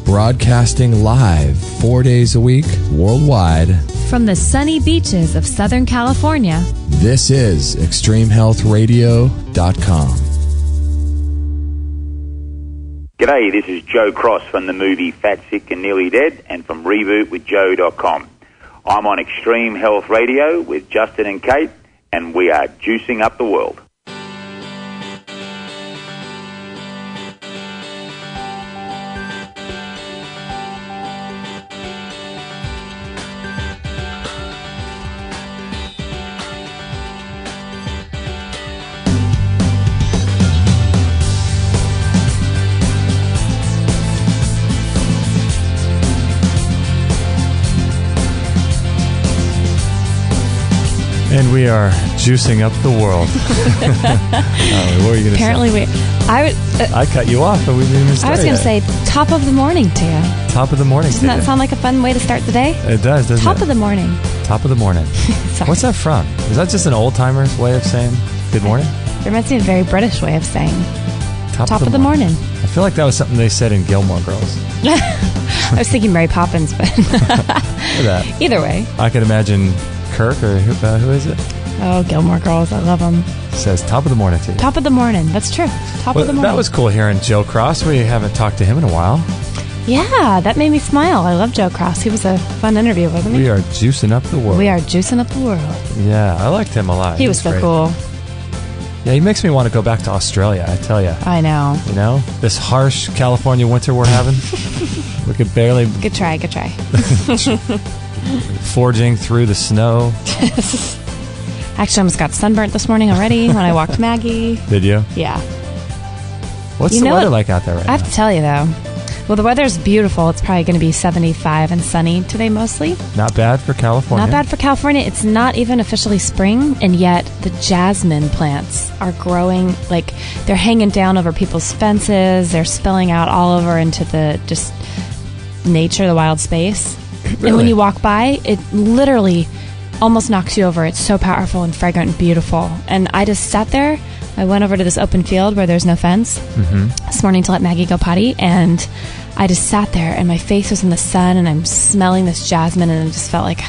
broadcasting live 4 days a week worldwide from the sunny beaches of Southern California. This is ExtremeHealthRadio.com. G'day, this is Joe Cross from the movie Fat, Sick and Nearly Dead and from RebootWithJoe.com. I'm on Extreme Health Radio with Justin and Kate, and we are juicing up the world. And we are juicing up the world. What were you going to say? Apparently, I cut you off, but we didn't even start. I was going to say top of the morning to you. Top of the morning. Doesn't that sound like a fun way to start the day? It does, doesn't it? Top of the morning. Top of the morning. What's that from? Is that just an old-timer's way of saying good morning? It reminds me of a very British way of saying top of the morning. I feel like that was something they said in Gilmore Girls. I was thinking Mary Poppins, but either way. I could imagine Kirk, or who is it? Oh, Gilmore Girls. I love them. Says top of the morning to you. Top of the morning. That's true. Top of the morning. That was cool hearing Joe Cross. We haven't talked to him in a while. Yeah, that made me smile. I love Joe Cross. He was a fun interview, wasn't he? We are juicing up the world. We are juicing up the world. Yeah, I liked him a lot. He was so great. Cool. Yeah, he makes me want to go back to Australia, I tell you. I know. You know, this harsh California winter we're having. We could barely... Good try. Forging through the snow. Actually, I almost got sunburnt this morning already when I walked Maggie. Did you? Yeah. What's the weather like out there right now? I have to tell you, though. Well, the weather's beautiful. It's probably going to be 75 and sunny today mostly. Not bad for California. Not bad for California. It's not even officially spring, and yet the jasmine plants are growing. Like, they're hanging down over people's fences. They're spilling out all over into the just nature, the wild space. Really? And when you walk by, it literally almost knocks you over. It's so powerful and fragrant and beautiful. And I just sat there. I went over to this open field where there's no fence this morning to let Maggie go potty, and I just sat there, and my face was in the sun, and I'm smelling this jasmine, and I just felt like,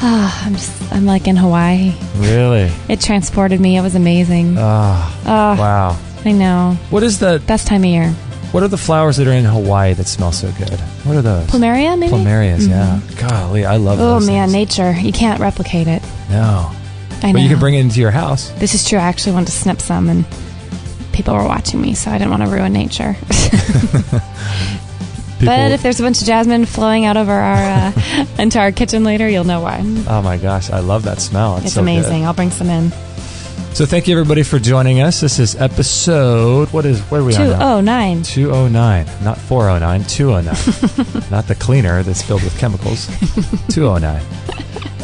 I'm like in Hawaii. Really? It transported me. It was amazing. Wow. I know. What is the best time of year? What are the flowers that are in Hawaii that smell so good? What are those? Plumeria, maybe? Plumerias, yeah. Golly, I love those. Oh, man, things. nature. You can't replicate it. No. I know. But you can bring it into your house. This is true. I actually wanted to snip some, and people were watching me, so I didn't want to ruin nature. But if there's a bunch of jasmine flowing out over our into our kitchen later, you'll know why. Oh, my gosh. I love that smell. It's so amazing. Good. I'll bring some in. So thank you, everybody, for joining us. This is episode, where are we on now? 209. 209. Not 409, 209. Not the cleaner that's filled with chemicals. 209.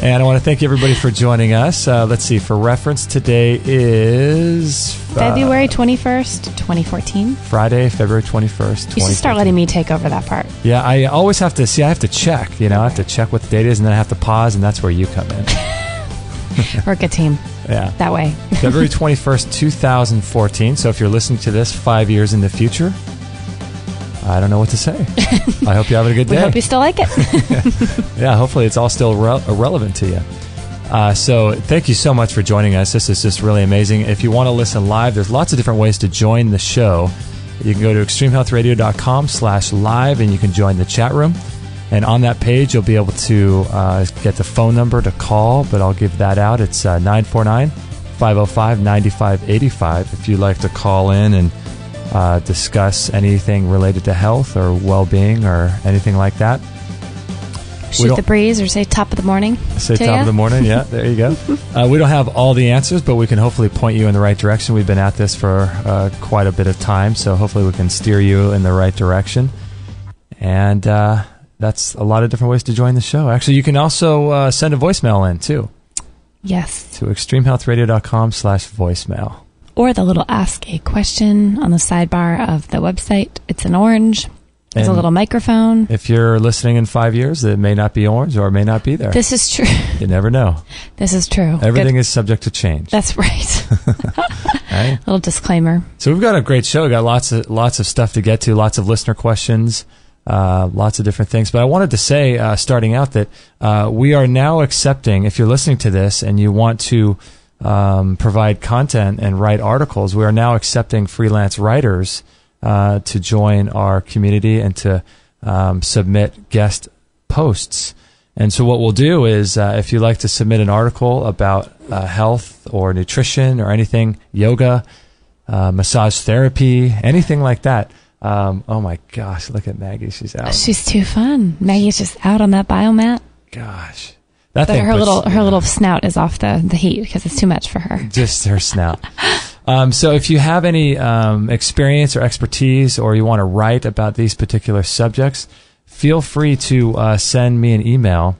And I want to thank everybody for joining us. Let's see, for reference, today is... February 21st, 2014. Friday, February 21st, 2014. You should start letting me take over that part. Yeah, I always have to, I have to check, I have to check what the date is, and then I have to pause, and that's where you come in. We're a good team. Yeah. That way. February 21st, 2014. So if you're listening to this 5 years in the future, I don't know what to say. I hope you're having a good day. We hope you still like it. Yeah, hopefully it's all still relevant to you. So thank you so much for joining us. This is just really amazing. If you want to listen live, there's lots of different ways to join the show. You can go to extremehealthradio.com/live, and you can join the chat room. And on that page, you'll be able to get the phone number to call, but I'll give that out. It's 949-505-9585 if you'd like to call in and discuss anything related to health or well-being or anything like that. Shoot the breeze or say top of the morning. Say top of the morning, yeah, there you go. We don't have all the answers, but we can hopefully point you in the right direction. We've been at this for quite a bit of time, so hopefully we can steer you in the right direction. And... that's a lot of different ways to join the show. Actually, you can also send a voicemail in, too. Yes. To extremehealthradio.com/voicemail. Or the little ask a question on the sidebar of the website. It's an orange. There's a little microphone. If you're listening in 5 years, it may not be orange or it may not be there. This is true. You never know. This is true. Everything is subject to change. That's right. Right? Little disclaimer. So we've got a great show. We've got lots of stuff to get to, lots of listener questions. lots of different things. But I wanted to say, starting out, that we are now accepting, if you're listening to this and you want to provide content and write articles, we are now accepting freelance writers to join our community and to submit guest posts. And so what we'll do is, if you'd like to submit an article about health or nutrition or anything, yoga, massage therapy, anything like that. Oh my gosh, look at Maggie. She's out. She's too fun. Maggie's just out on that biomat. Gosh. But her little snout is off the heat because it's too much for her. Just her snout. So if you have any experience or expertise, or you want to write about these particular subjects, feel free to send me an email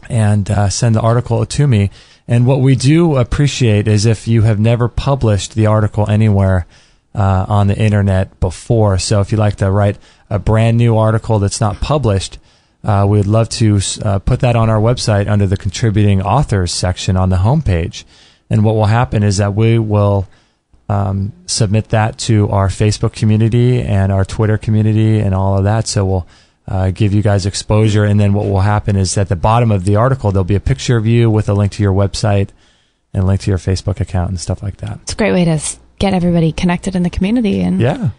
and send the article to me. And what we do appreciate is if you have never published the article anywhere on the internet before. So if you'd like to write a brand new article that's not published, we'd love to put that on our website under the contributing authors section on the homepage. And what will happen is that we will submit that to our Facebook community and our Twitter community and all of that. So we'll give you guys exposure. And then what will happen is at the bottom of the article, there'll be a picture of you with a link to your website and a link to your Facebook account and stuff like that. It's a great way to get everybody connected in the community. And yeah,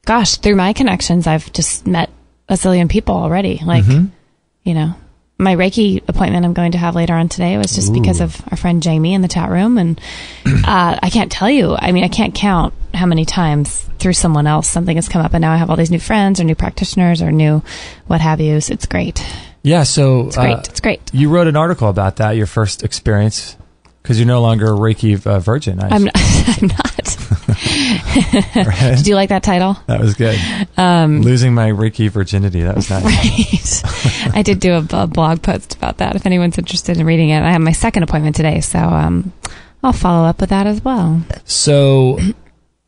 gosh, through my connections, I've just met a zillion people already. Like, you know, my Reiki appointment I'm going to have later on today was just because of our friend Jamie in the chat room. And I can't tell you, I mean, I can't count how many times through someone else something has come up, and now I have all these new friends or new practitioners or new what have you. So it's great. Yeah, so it's great. It's great. You wrote an article about that, your first experience, because you're no longer a Reiki virgin. I'm not. Right? Did you like that title? That was good. Losing my Reiki virginity. That was nice. Right. I did do a blog post about that if anyone's interested in reading it. I have my second appointment today, so I'll follow up with that as well. So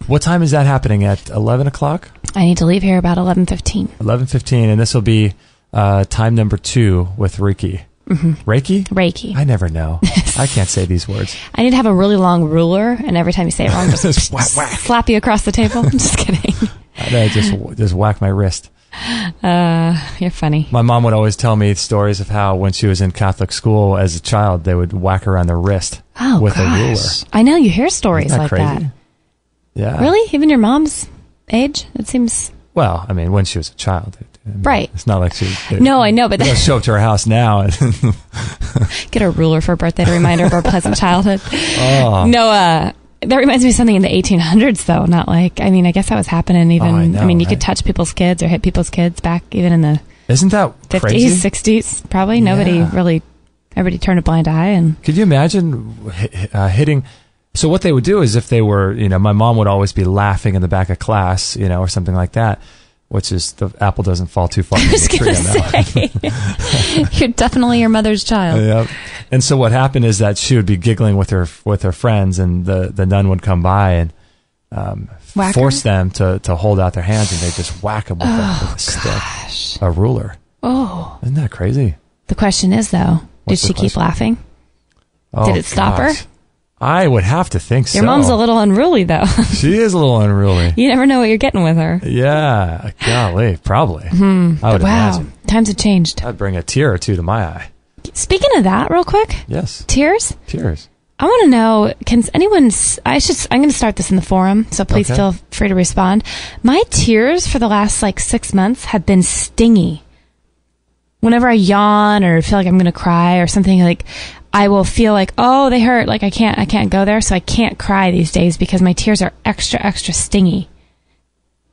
what time is that happening? At 11 o'clock? I need to leave here about 11:15. 11:15, and this will be time number 2 with Reiki. Reiki? Reiki. I never know. I can't say these words. I need to have a really long ruler, and every time you say it wrong, just whack. slap you across the table. I'm just kidding. I just whack my wrist. You're funny. My mom would always tell me stories of how when she was in Catholic school as a child, they would whack her on the wrist with a ruler. I know, you hear stories Isn't that like crazy? that. Yeah. Really? Even your mom's age? It seems... Well, I mean, when she was a child. Right. It's not like she... No, I know, but... They'll show up to her house now and... Get a ruler for a birthday to remind her of our pleasant childhood. Oh. No, that reminds me of something in the 1800s, though. Not like... I mean, I guess that was happening even... I know, you could touch people's kids or hit people's kids back even in the... Isn't that 50s, crazy? 60s, probably. Nobody really... Everybody turned a blind eye and... Could you imagine hitting... So what they would do is if they were... my mom would always be laughing in the back of class, or something like that. Which is the apple doesn't fall too far from the tree on that one. You're definitely your mother's child. Yep. And so what happened is that she would be giggling with her friends, and the nun would come by and force them to hold out their hands, and they just whack them with a stick, a ruler. Oh, isn't that crazy? The question is though, did she keep laughing? Oh, did it stop her? I would have to think so. Your mom's a little unruly, though. She is a little unruly. You never know what you're getting with her. Yeah, golly, probably. I would imagine. Times have changed. I'd bring a tear or two to my eye. Speaking of that, real quick. Yes. Tears? Tears. I want to know, can anyone... I'm going to start this in the forum, so please feel free to respond. My tears for the last, 6 months have been stingy. Whenever I yawn or feel like I'm going to cry or something, I will feel like, oh, they hurt. I can't go there. So I can't cry these days because my tears are extra, extra stingy.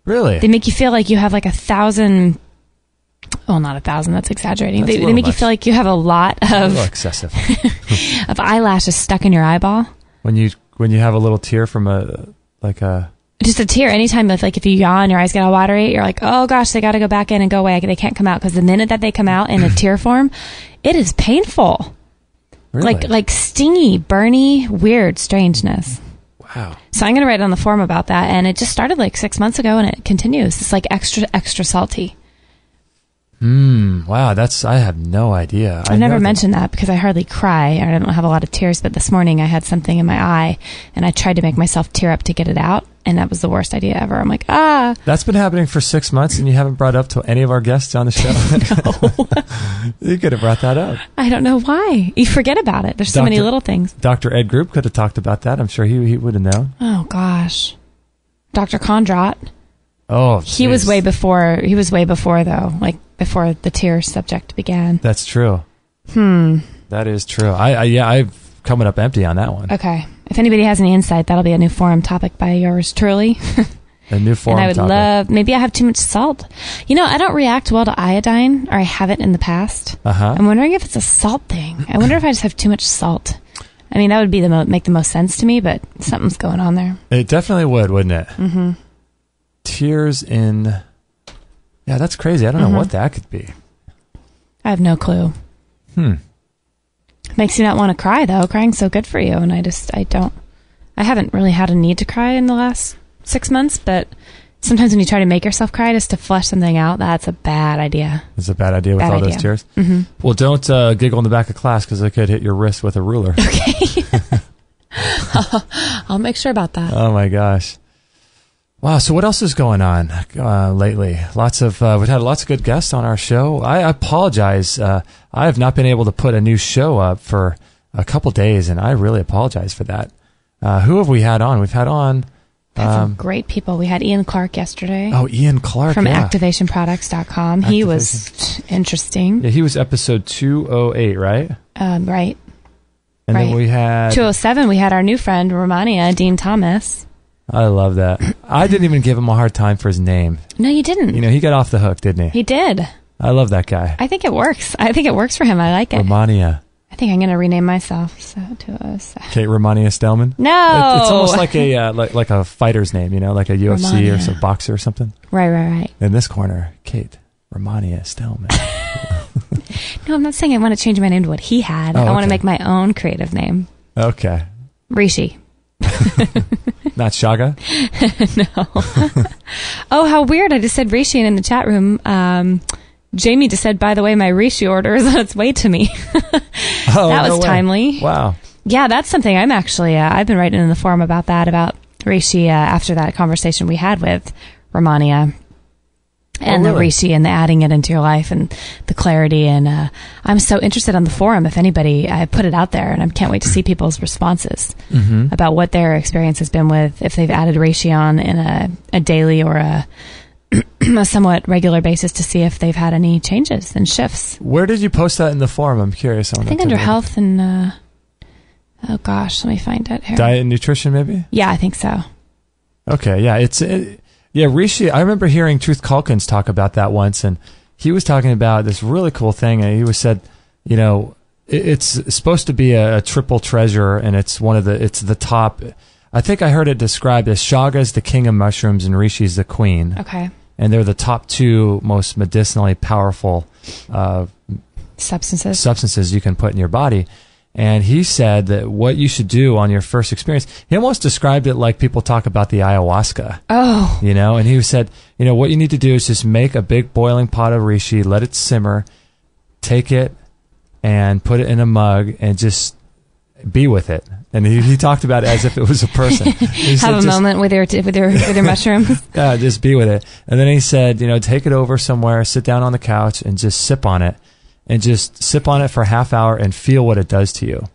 Really? They make you feel like you have 1,000. Well, not 1,000. That's exaggerating. They make you feel like you have a lot of. A little excessive. of eyelashes stuck in your eyeball. When you have a little tear from just a tear. Anytime if you yawn, your eyes get all watery, you're like, oh gosh, they got to go back in and go away. They can't come out because the minute that they come out in a tear form, it is painful. Really? Like stingy, burny, weird strangeness. Wow. So I'm going to write on the forum about that. And it just started 6 months ago and it continues. It's extra, extra salty. Wow, I have no idea. I've never mentioned that because I hardly cry. I don't have a lot of tears, but this morning I had something in my eye and I tried to make myself tear up to get it out, and that was the worst idea ever. I'm like, That's been happening for 6 months and you haven't brought it up to any of our guests on the show. No. You could have brought that up. I don't know why. You forget about it. There's so many little things. Dr. Ed Group could have talked about that. I'm sure he would have known. Oh, gosh. Dr. Kondrot. Oh, he was way before though, like before the tear subject began. That's true. That is true. I've coming up empty on that one. Okay. If anybody has any insight, that'll be a new forum topic by yours truly. A new forum and I would topic. love, maybe I have too much salt. I don't react well to iodine, or I haven't in the past. I'm wondering if it's a salt thing. I wonder if I just have too much salt. I mean, that would be make the most sense to me, but something's going on there. It definitely would, wouldn't it? Mm-hmm. Tears in... Yeah, that's crazy. I don't know what that could be. I have no clue. Makes you not want to cry, though. Crying's so good for you, and I haven't really had a need to cry in the last 6 months, but sometimes when you try to make yourself cry just to flush something out, that's a bad idea. It's a bad idea with all those tears? Mm-hmm. Well, don't giggle in the back of class because it could hit your wrist with a ruler. Okay. I'll make sure about that. Oh, my gosh. Wow, so what else is going on lately? We've had lots of good guests on our show. I apologize. I have not been able to put a new show up for a couple days, and I really apologize for that. Who have we had on? We've had on... some great people. We had Ian Clark yesterday. Oh, Ian Clark, from activationproducts.com. He was interesting. Yeah, he was episode 208, right? Right. And then we had... 207, we had our new friend, Romania, Dean Thomas. I love that. I didn't even give him a hard time for his name. No, you didn't. He got off the hook, didn't he? He did. I love that guy. I think it works. I think it works for him. I like it. Romania. I think I'm going to rename myself to Kate Romania Stellman? No! It's almost like a like a fighter's name, like a UFC Romania. Or some boxer or something. Right. In this corner, Kate Romania Stellman. No, I'm not saying I want to change my name to what he had. I want to make my own creative name. Okay. Reishi. Not Shaga? No. Oh, how weird. I just said Reishi, and in the chat room, Jamie just said, by the way, my Reishi order is on its way to me. That was timely. Wow. Yeah, that's something I'm actually, I've been writing in the forum about Reishi after that conversation we had with Romania. And the Reishi and the adding it into your life and the clarity. And I'm so interested on the forum. If anybody, I put it out there, and I can't wait to see people's responses about what their experience has been with, if they've added Reishi on in a daily or a somewhat regular basis, to see if they've had any changes and shifts. Where did you post that in the forum? I'm curious. I think under health and, oh gosh, let me find it here. Diet and nutrition, maybe? Yeah, I think so. Okay, yeah, yeah, Reishi, I remember hearing Truth Calkins talk about that once, and he was talking about this really cool thing, and he said, it's supposed to be a triple treasure, and it's the top. I think I heard it described as Shaga's the king of mushrooms and Rishi's the queen. Okay. And they're the top two most medicinally powerful substances you can put in your body. And he said that what you should do on your first experience, he almost described it like people talk about the ayahuasca. Oh. And he said, what you need to do is just make a big boiling pot of reishi, let it simmer, take it and put it in a mug and just be with it. And he talked about it as if it was a person. Have a moment with your mushrooms. Yeah, just be with it. And then he said, take it over somewhere, sit down on the couch and just sip on it. And just sip on it for a half hour and feel what it does to you.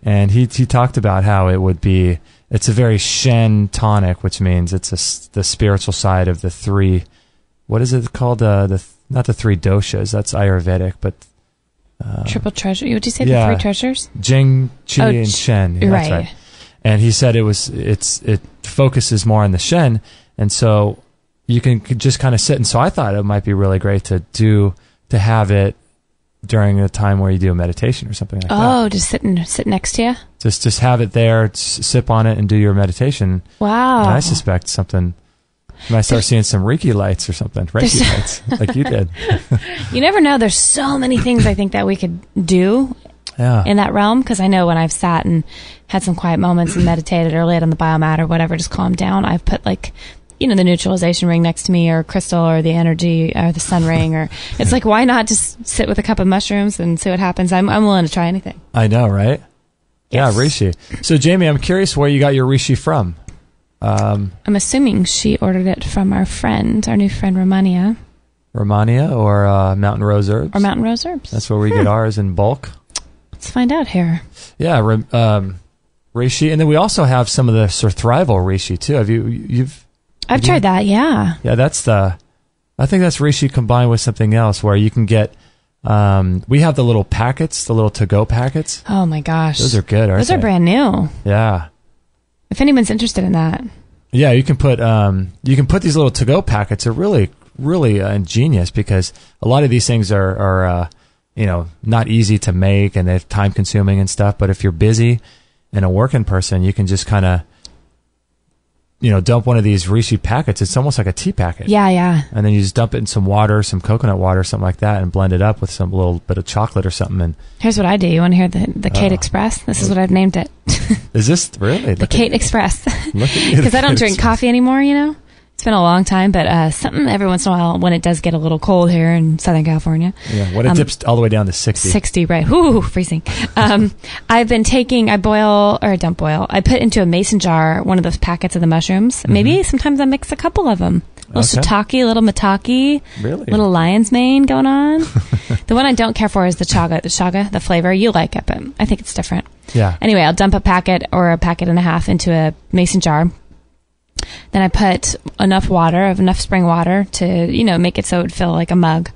And he talked about how it's a very Shen tonic, which means it's the spiritual side of the three, what is it called? Not the three doshas, that's Ayurvedic, but... triple treasure, would you say the three treasures? Jing, Qi, and Shen. Yeah, right. That's right. And he said it focuses more on the Shen, and so you can just kind of sit. And so I thought it might be really great to have it during a time where you do a meditation or something like that. Oh, just sit next to you? Just have it there, sip on it, and do your meditation. Wow. And I suspect something... You might start seeing some Reiki lights or something. Reiki lights, like you did. You never know. There's so many things I think that we could do in that realm. Because I know when I've sat and had some quiet moments and meditated or laid on the biomat or whatever, just calmed down, I've put the neutralization ring next to me, or crystal, or the energy, or the sun ring, or it's like, why not just sit with a cup of mushrooms and see what happens? I'm willing to try anything. I know, right? Yes. Yeah, Reishi. So, Jamie, I'm curious where you got your Reishi from. I'm assuming she ordered it from our new friend, Romania. Romania or Mountain Rose Herbs? Or Mountain Rose Herbs. That's where we get ours in bulk. Let's find out here. Yeah, Reishi. And then we also have some of the Surthrival Reishi, too. I've tried that, yeah. Yeah, I think that's Reishi combined with something else where you can get, we have the little packets, the little to-go packets. Oh, my gosh. Those are good, aren't they? Those are brand new. Yeah. If anyone's interested in that. Yeah, you can put these little to-go packets. Are really, really ingenious because a lot of these things are not easy to make and they're time-consuming and stuff. But if you're busy and a working person, you can just kind of, dump one of these Reishi packets. It's almost like a tea packet. Yeah, yeah. And then you just dump it in some water, some coconut water, something like that, and blend it up with some little bit of chocolate or something. And here's what I do. You want to hear the Kate Express? This is what I've named it. Is this really? The Kate Express. Because I don't drink coffee anymore, It's been a long time, but something every once in a while when it does get a little cold here in Southern California. Yeah, when it dips all the way down to 60. 60, right. Ooh, freezing. I've been I put into a mason jar one of those packets of the mushrooms. Mm-hmm. Maybe sometimes I mix a couple of them. Little shiitake, little maitake, really? Little lion's mane going on. The one I don't care for is the chaga. The chaga, the flavor, you like it, but I think it's different. Yeah. Anyway, I'll dump a packet or a packet and a half into a mason jar. Then I put enough spring water to, make it so it would feel like a mug.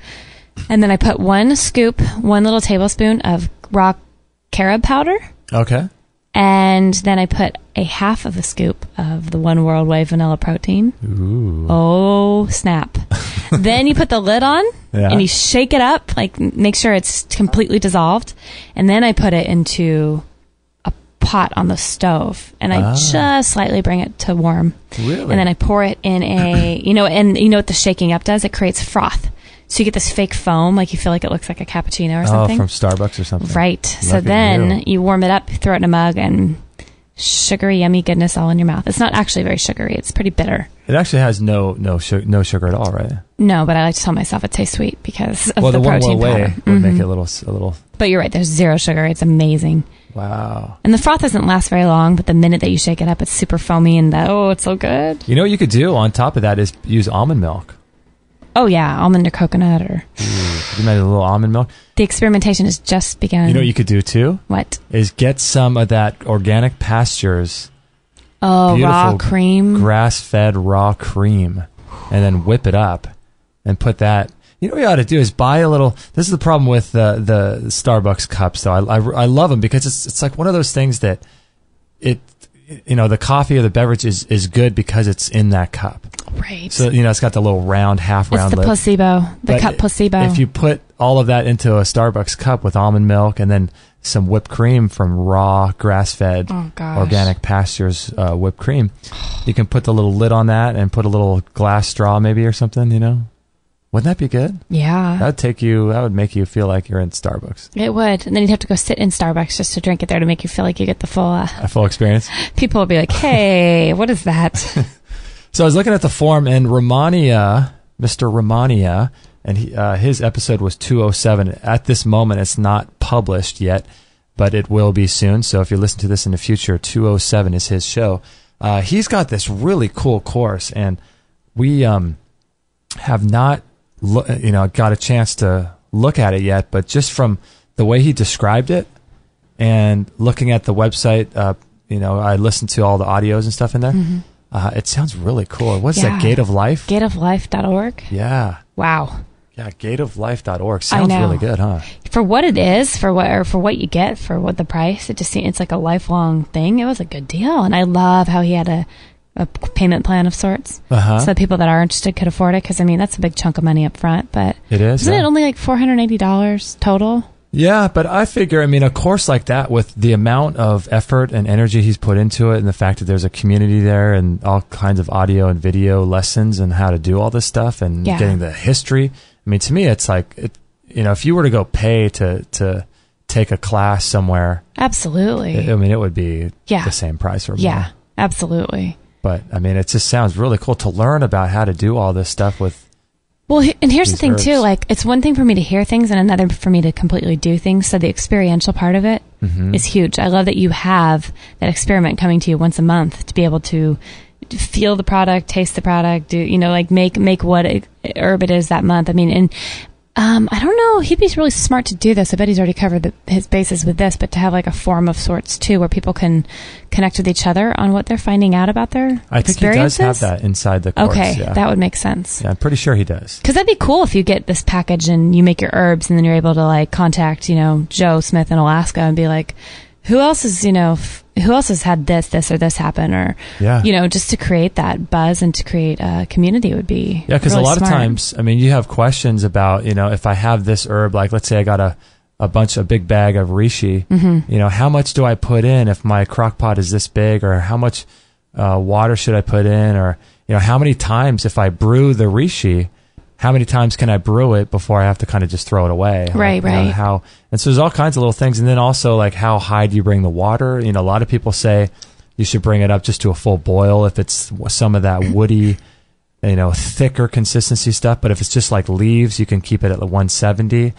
And then I put one little tablespoon of raw carob powder. Okay. And then I put a half of a scoop of the One World Whey vanilla protein. Ooh. Oh, snap. Then you put the lid on and you shake it up, make sure it's completely dissolved. And then I put it into a pot on the stove and I just slightly bring it to warm. Really? And then I pour it in and what the shaking up does? It creates froth. So you get this fake foam, you feel like it looks like a cappuccino or something. Oh, from Starbucks or something. Right. So then you warm it up, throw it in a mug, and sugary, yummy goodness all in your mouth. It's not actually very sugary. It's pretty bitter. It actually has no sugar at all, right? No, but I like to tell myself it tastes sweet because of the One protein powder. Way would make it a little. But you're right. There's zero sugar. It's amazing. Wow. And the froth doesn't last very long, but the minute that you shake it up, it's super foamy and it's so good. You know what you could do on top of that is use almond milk. Oh, yeah. Almond or coconut or... You made a little almond milk. The experimentation has just begun. You know what you could do, too? What? Is get some of that Organic Pastures. Oh, raw cream. Grass-fed raw cream. And then whip it up and put that... You know what you ought to do is buy a little... This is the problem with the Starbucks cups, though. I love them because it's like one of those things that the coffee or the beverage is good because it's in that cup. Right. So, it's got the little half round lid. It's the placebo, cup placebo. If you put all of that into a Starbucks cup with almond milk and then some whipped cream from raw, grass-fed, Organic Pastures whipped cream, you can put the little lid on that and put a little glass straw maybe or something, Wouldn't that be good? Yeah. That would make you feel like you're in Starbucks. It would. And then you'd have to go sit in Starbucks just to drink it there to make you feel like you get the full... a full experience? People will be like, hey, what is that? So I was looking at the form, and Mr. Romania, and his episode was 207. At this moment, it's not published yet, but it will be soon. So if you listen to this in the future, 207 is his show. He's got this really cool course, and we have not... got a chance to look at it yet, but just from the way he described it and looking at the website, I listened to all the audios and stuff in there. Mm-hmm. It sounds really cool. What's that? Gate of Life? Gateoflife.org. Yeah. Wow. Yeah, gateoflife.org. Sounds really good, huh? For what it is, for what you get, for what the price, it's like a lifelong thing. It was a good deal, and I love how he had a payment plan of sorts, so that people that are interested could afford it. Because that's a big chunk of money up front. But it is. Isn't it only like $480 total? Yeah, but I figure, a course like that with the amount of effort and energy he's put into it, and the fact that there's a community there, and all kinds of audio and video lessons and how to do all this stuff, and getting the history. To me, it's like if you were to go pay to take a class somewhere, absolutely. It would be the same price or more. Yeah, absolutely. But I mean, it just sounds really cool to learn about how to do all this stuff with. Well, and here's the thing herbs. too, like it's one thing for me to hear things and another for me to completely do things. So the experiential part of it is huge. I love that you have that experiment coming to you once a month to be able to feel the product, taste the product, do, you know, like make what herb it is that month. I mean, and I don't know, he'd be really smart to do this. I bet he's already covered his bases with this, but to have like a forum of sorts too, where people can connect with each other on what they're finding out about their I think experiences. he does have that inside the course. Okay, yeah. that would make sense. Yeah, I'm pretty sure he does. Because that'd be cool if you get this package and you make your herbs and then you're able to like contact, you know, Joe Smith in Alaska and be like, who else is, you know, who else has had this or this happen, or, you know, just to create that buzz and to create a community would be because really a lot smart. of times, I mean, you have questions about, you know, if I have this herb, like let's say I got a big bag of Reishi, you know, how much do I put in if my crock pot is this big, or how much water should I put in, or, you know, how many times if I brew the Reishi, how many times can I brew it before I have to kind of just throw it away? Right, you know, right. And so there's all kinds of little things. And then also like how high do you bring the water? You know, a lot of people say you should bring it up just to a full boil if it's some of that woody, you know, thicker consistency stuff. But if it's just like leaves, you can keep it at 170.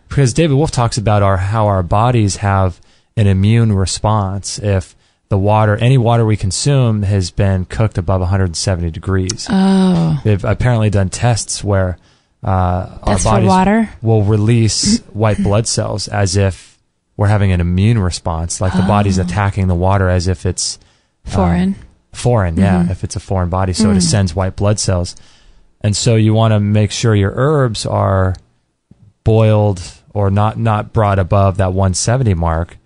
Because David Wolfe talks about how our bodies have an immune response if the water, any water we consume has been cooked above 170 degrees. Oh. They've apparently done tests where our That's bodies for water? will release white blood cells as if we're having an immune response, like the body's attacking the water as if it's Foreign, yeah, if it's a foreign body. So it sends white blood cells. And so you want to make sure your herbs are boiled or not brought above that 170 mark.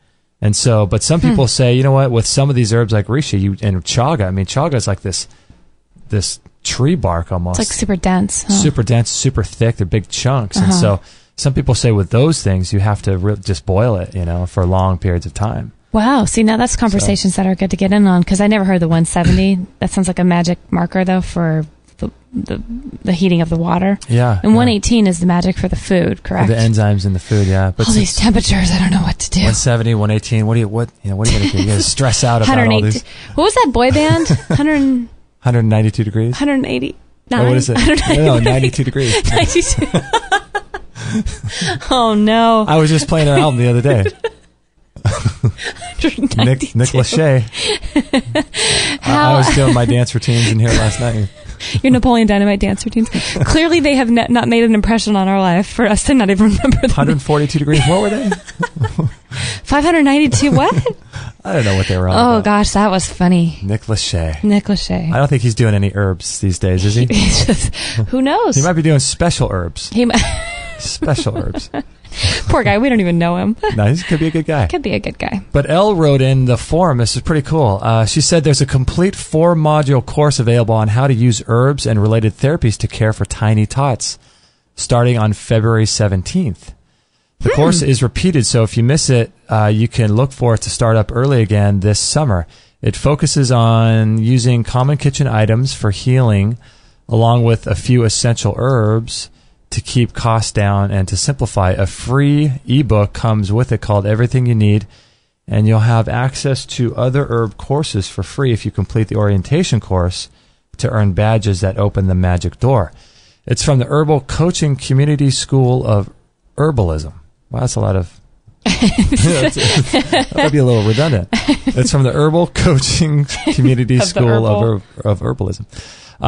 And so, but some people say, you know what, with some of these herbs like Reishi and chaga, I mean, chaga is like this tree bark almost. it's like super dense. Huh? Super dense, super thick. They're big chunks. And so some people say with those things, you have to just boil it, you know, for long periods of time. Wow. See, now that's conversations that are good to get in on, because I never heard the 170. That sounds like a magic marker, though, for the heating of the water. Yeah. And 118 is the magic for the food, correct? For the enzymes in the food, yeah. But all these temperatures, I don't know what to do. 170, 118, what are you going to do? You gotta stress out about all these. What was that boy band? 192 degrees? 189. Oh, what is it? No, 92 degrees. 92. Oh, no. I was just playing their album the other day. Nick Lachey. I was doing my dance routines in here last night. Your Napoleon Dynamite dance routines. Clearly, they have not made an impression on our life for us to not even remember them. 142 degrees. What were they? 592 what? I don't know what they were on. Oh, about. Gosh, that was funny. Nick Lachey. Nick Lachey. I don't think he's doing any herbs these days, is he? Who knows? He might be doing special herbs. Special herbs. Poor guy. We don't even know him. No, he could be a good guy. Could be a good guy. But Elle wrote in the forum, this is pretty cool. She said there's a complete 4-module course available on how to use herbs and related therapies to care for tiny tots, starting on February 17th. The course is repeated, so if you miss it, you can look for it to start up early again this summer. It focuses on using common kitchen items for healing, along with a few essential herbs to keep costs down and to simplify. A free ebook comes with it called Everything You Need, and you'll have access to other herb courses for free if you complete the orientation course to earn badges that open the magic door. It's from the Herbal Coaching Community School of Herbalism. Wow, that's a lot of... that might be a little redundant. It's from the Herbal Coaching Community School of Herbalism.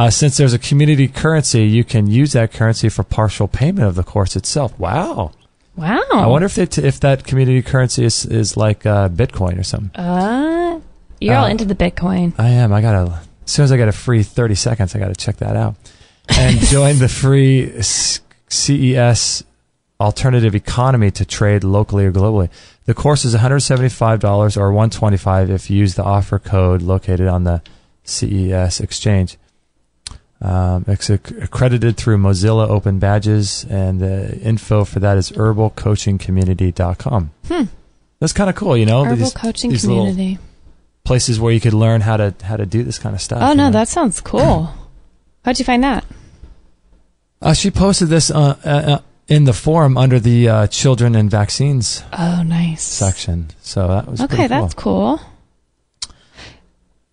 Since there's a community currency, you can use that currency for partial payment of the course itself. Wow. I wonder if that community currency is like Bitcoin or something. You're all into the Bitcoin. I am. As soon as I get a free 30 seconds, I got to check that out. And join the free CES alternative economy to trade locally or globally. The course is $175 or $125 if you use the offer code located on the CES exchange. It's accredited through Mozilla Open Badges, and the info for that is herbalcoachingcommunity.com. That's kind of cool, you know. Herbal Coaching Community. Places where you could learn how to do this kind of stuff. Oh, no, that sounds cool. How'd you find that? She posted this in the forum under the children and vaccines section. So that was pretty cool. That's cool.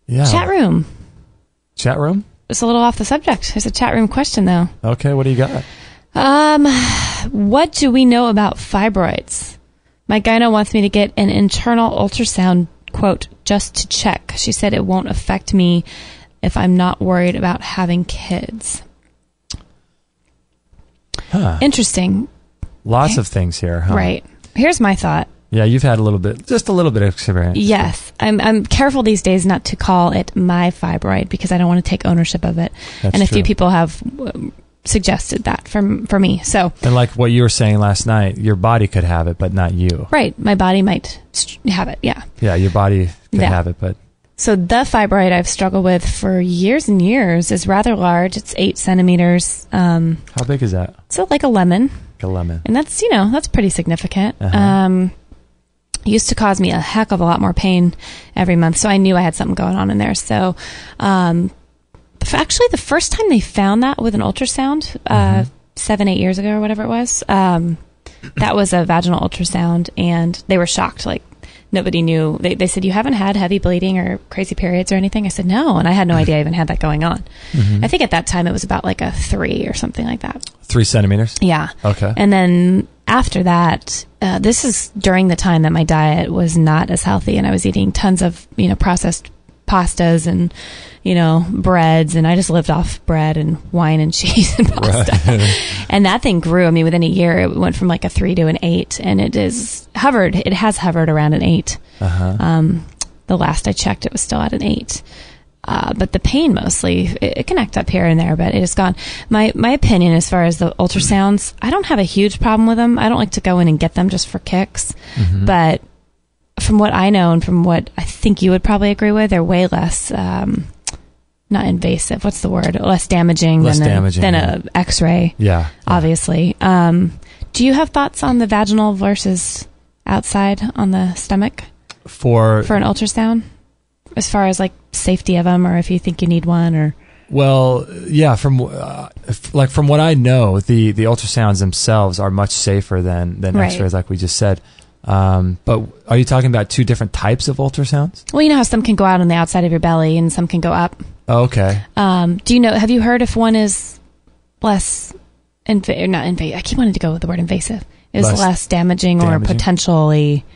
Yeah. Chat room. Chat room? It's a little off the subject. There's a chat room question, though. Okay, what do you got? What do we know about fibroids? My gyno wants me to get an internal ultrasound, quote, just to check. She said it won't affect me if I'm not worried about having kids. Huh. Interesting. Lots of things here, huh? Right. Here's my thought. Yeah, you've had just a little bit of experience. Yes. I'm careful these days not to call it my fibroid because I don't want to take ownership of it. That's and a true. few people have suggested that for me. So, and like what you were saying last night, your body could have it, but not you. right. My body might have it. Yeah. Yeah, your body could Yeah. have it, but... So the fibroid I've struggled with for years and years is rather large. It's 8 centimeters. How big is that? So like a lemon. Like a lemon. And that's, that's pretty significant. Uh-huh. Used to cause me a heck of a lot more pain every month. So I knew I had something going on in there. So, actually the first time they found that with an ultrasound, 7-8 years ago or whatever it was, that was a vaginal ultrasound and they were shocked. Like nobody knew. They said, you haven't had heavy bleeding or crazy periods or anything? I said, no. And I had no idea I even had that going on. Mm-hmm. I think at that time it was about like a 3 or something like that. 3 centimeters? Yeah. Okay. And then after that, this is during the time that my diet was not as healthy and I was eating tons of, processed pastas and, breads. And I just lived off bread and wine and cheese and pasta. Right. And that thing grew. I mean, within a year, it went from like a 3 to an 8 and it has hovered around an 8. Uh-huh. The last I checked, it was still at an 8. But the pain mostly, it can act up here and there, but it is gone. My opinion as far as the ultrasounds, I don't have a huge problem with them. I don't like to go in and get them just for kicks. Mm-hmm. But from what I know and from what I think you would probably agree with, they're way less, not invasive. What's the word? Less damaging than a X-ray. Yeah. Obviously. Do you have thoughts on the vaginal versus outside on the stomach for an ultrasound? As far as like safety of them, or if you think you need one, or well, yeah, from what I know, the ultrasounds themselves are much safer than right. X-rays, like we just said. But are you talking about 2 different types of ultrasounds? Well, you know how some can go out on the outside of your belly and some can go up. Oh, okay. Have you heard if one is less not invasive? I keep wanting to go with the word invasive. Is less damaging or potentially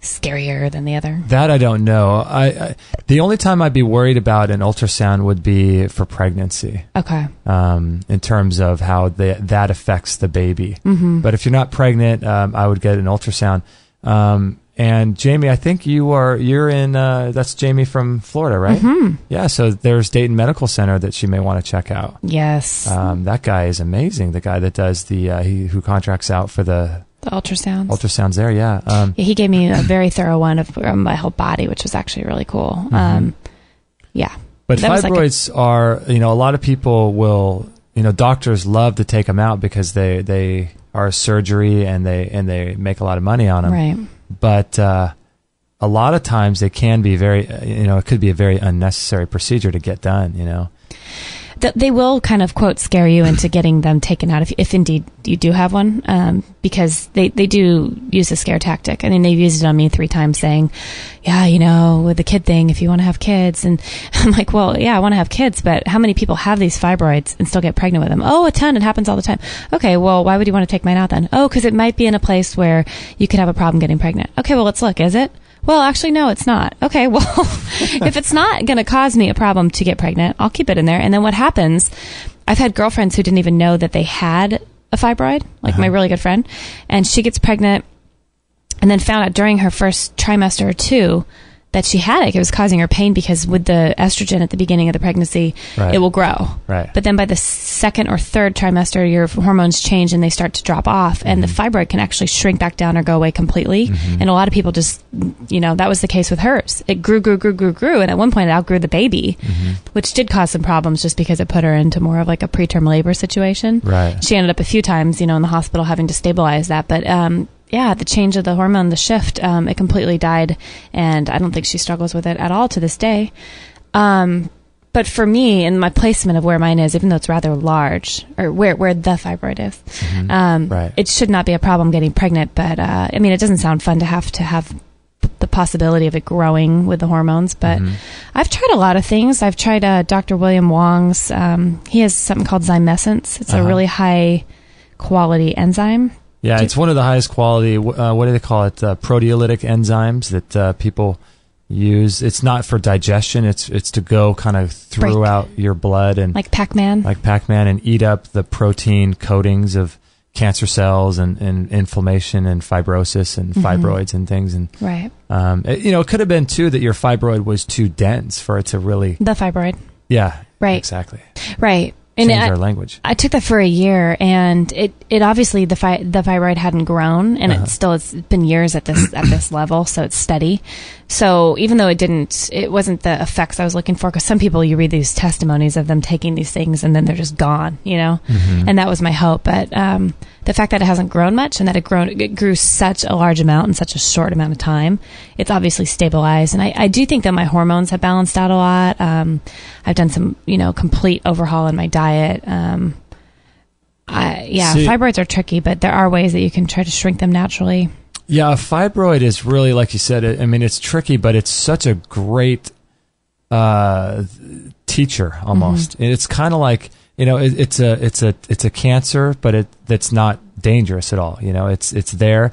scarier than the other? That I don't know. I the only time I'd be worried about an ultrasound would be for pregnancy. Okay. In terms of how that affects the baby. Mm-hmm. But if you're not pregnant, I would get an ultrasound. And Jamie, I think you're in. That's Jamie from Florida, right? Mm-hmm. Yeah. So there's Dayton Medical Center that she may want to check out. Yes. That guy is amazing. The guy that does who contracts out for the ultrasounds. Ultrasounds there, yeah. Yeah, he gave me a very thorough one of my whole body, which was actually really cool. Mm-hmm. Yeah. But that fibroids are, a lot of people will, doctors love to take them out because they are surgery and they make a lot of money on them. Right. But a lot of times they can be very, it could be a very unnecessary procedure to get done, They will kind of, quote, scare you into getting them taken out if indeed you do have one, because they do use a scare tactic. I mean, they've used it on me 3 times saying, yeah, with the kid thing, if you want to have kids. And I'm like, well, yeah, I want to have kids, but how many people have these fibroids and still get pregnant with them? Oh, a ton. It happens all the time. Okay, well, why would you want to take mine out then? Oh, because it might be in a place where you could have a problem getting pregnant. Okay, well, let's look. Is it? Well, actually, no, it's not. Okay, well, if it's not going to cause me a problem to get pregnant, I'll keep it in there. And then what happens, I've had girlfriends who didn't even know that they had a fibroid, like my really good friend, and she gets pregnant and then found out during her first trimester or 2 that she had it. It was causing her pain because with the estrogen at the beginning of the pregnancy, it will grow. Right. But then by the 2nd or 3rd trimester, your hormones change and they start to drop off, and the fibroid can actually shrink back down or go away completely. Mm-hmm. And a lot of people just, that was the case with hers. It grew, and at one point it outgrew the baby, which did cause some problems just because it put her into more of like a preterm labor situation. Right. She ended up a few times, in the hospital having to stabilize that. But yeah, the change of the hormone, the shift, it completely died, and I don't think she struggles with it at all to this day. But for me, in my placement of where mine is, even though it's rather large, or where the fibroid is, it should not be a problem getting pregnant. But it doesn't sound fun to have the the possibility of it growing with the hormones. But I've tried a lot of things. I've tried Dr. William Wong's. He has something called Zymescence. It's a really high quality enzyme. Yeah, it's one of the highest quality, what do they call it, proteolytic enzymes that people use. It's not for digestion, it's to go kind of throughout your blood. And like Pac-Man? Like Pac-Man, and eat up the protein coatings of cancer cells and inflammation and fibrosis and fibroids and things. And right. It could have been, too, that your fibroid was too dense for it to really... The fibroid. Yeah, right. Exactly. Right. Change our language. I took that for a year, and it obviously the fibroid hadn't grown, and it's been years at this level, so it's steady. So even though it wasn't the effects I was looking for, because some people, you read these testimonies of them taking these things and then they're just gone, and that was my hope. But the fact that it hasn't grown much and that it grew such a large amount in such a short amount of time, it's obviously stabilized. And I do think that my hormones have balanced out a lot. I've done some, complete overhaul in my diet. Fibroids are tricky, but there are ways that you can try to shrink them naturally. Yeah, a fibroid is really, like you said, it's tricky, but it's such a great teacher almost. It's kind of like, it's a cancer, but that's not dangerous at all. It's there.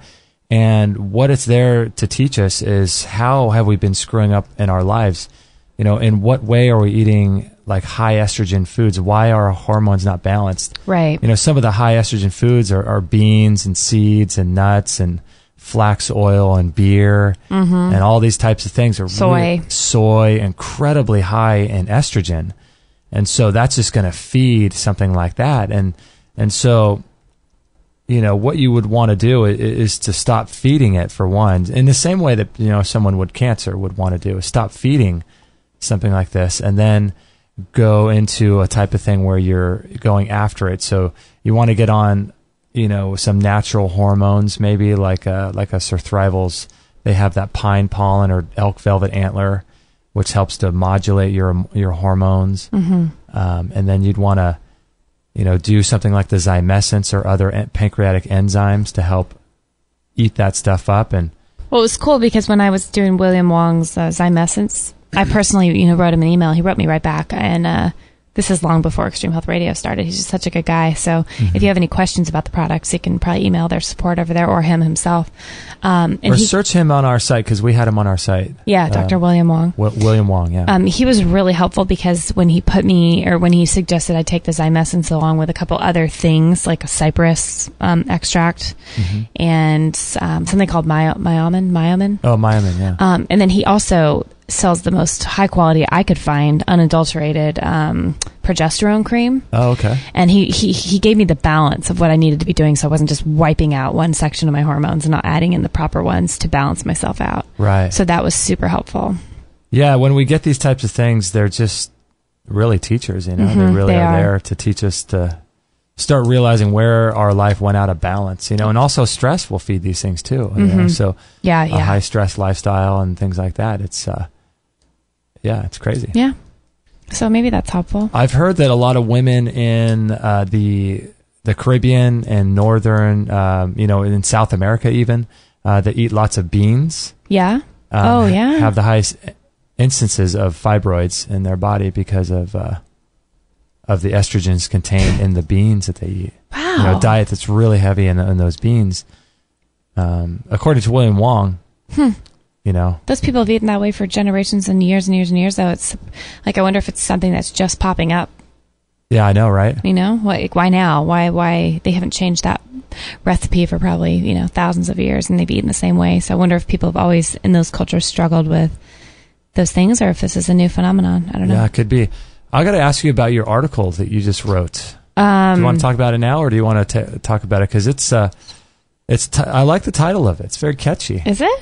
And what it's there to teach us is how have we been screwing up in our lives? In what way are we eating like high estrogen foods? Why are our hormones not balanced? Right. Some of the high estrogen foods are beans and seeds and nuts and flax oil and beer and all these types of things are soy, incredibly high in estrogen. And so that's just going to feed something like that. And so, what you would want to do is to stop feeding it, for one, in the same way that, someone with cancer would want to do, is stop feeding something like this and then go into a type of thing where you're going after it. So you want to get on, some natural hormones, maybe like a survival's. They have that pine pollen or elk velvet antler, which helps to modulate your hormones. And then you'd want to, do something like the Zymescence or other pancreatic enzymes to help eat that stuff up. And well, it was cool because when I was doing William Wong's Zymescence, I personally, wrote him an email. He wrote me right back, and this is long before Extreme Health Radio started. He's just such a good guy. So if you have any questions about the products, you can probably email their support over there or him himself. Or search him on our site, because we had him on our site. Yeah, Dr. William Wong. William Wong, yeah. He was really helpful because when he when he suggested I take the Zymescence along with a couple other things, like a cypress extract and something called myomin. Oh, myomin, yeah. And then he also sells the most high quality I could find, unadulterated progesterone cream. Oh, okay. And he gave me the balance of what I needed to be doing, so I wasn't just wiping out one section of my hormones and not adding in the proper ones to balance myself out. Right. So that was super helpful. Yeah, when we get these types of things, they're just really teachers, They really are there to teach us to start realizing where our life went out of balance, and also stress will feed these things too. So a high stress lifestyle and things like that. It's crazy. Yeah. So maybe that's helpful. I've heard that a lot of women in the Caribbean and northern, in South America even, that eat lots of beans. Yeah. Have the highest instances of fibroids in their body because of the estrogens contained in the beans that they eat. Wow. A diet that's really heavy in those beans. According to William Wong, those people have eaten that way for generations and years and years and years. Though it's like, I wonder if it's something that's just popping up. Yeah, I know, right? Like, why now? Why they haven't changed that recipe for probably, thousands of years, and they've eaten the same way. So I wonder if people have always in those cultures struggled with those things, or if this is a new phenomenon. I don't know. Yeah, it could be. I got to ask you about your article that you just wrote. Do you want to talk about it now, or do you want to talk about it? Because I like the title of it. It's very catchy. Is it?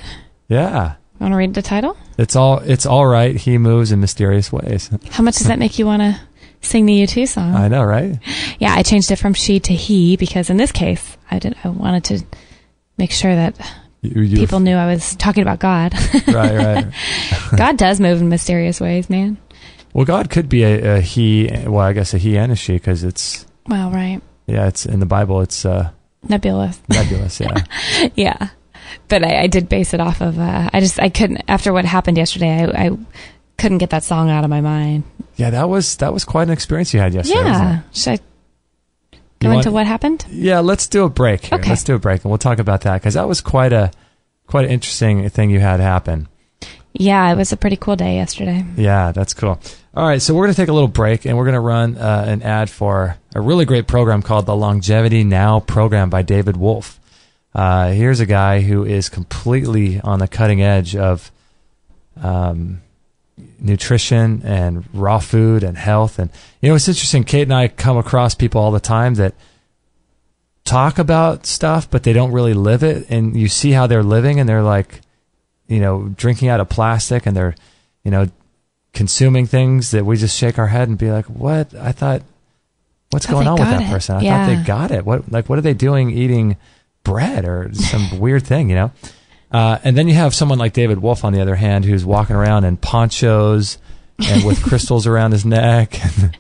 Yeah. Want to read the title? It's all right. He moves in mysterious ways. How much does that make you want to sing the U2 song? I know, right? Yeah, I changed it from she to he because in this case, I wanted to make sure that people knew I was talking about God. Right. God does move in mysterious ways, man. Well, God could be a he. Well, I guess a he and a she, because it's. Well, right. Yeah, it's in the Bible. It's nebulous. Nebulous, yeah. Yeah. But I did base it off of, I couldn't, after what happened yesterday, I couldn't get that song out of my mind. Yeah, that was quite an experience you had yesterday. Yeah. Should I go into what happened? Yeah, let's do a break here. Okay. Let's do a break, and we'll talk about that, because that was quite an interesting thing you had happen. Yeah, it was a pretty cool day yesterday. Yeah, that's cool. All right, so we're going to take a little break, and we're going to run an ad for a really great program called the Longevity Now program by David Wolfe. Here's a guy who is completely on the cutting edge of nutrition and raw food and health. And, it's interesting. Kate and I come across people all the time that talk about stuff, but they don't really live it. And you see how they're living, and they're like, drinking out of plastic, and they're, consuming things that we just shake our head and be like, what? What's going on with that person? I thought they got it. What are they doing eating bread or some weird thing, And then you have someone like David Wolfe, on the other hand, who's walking around in ponchos and with crystals around his neck. And,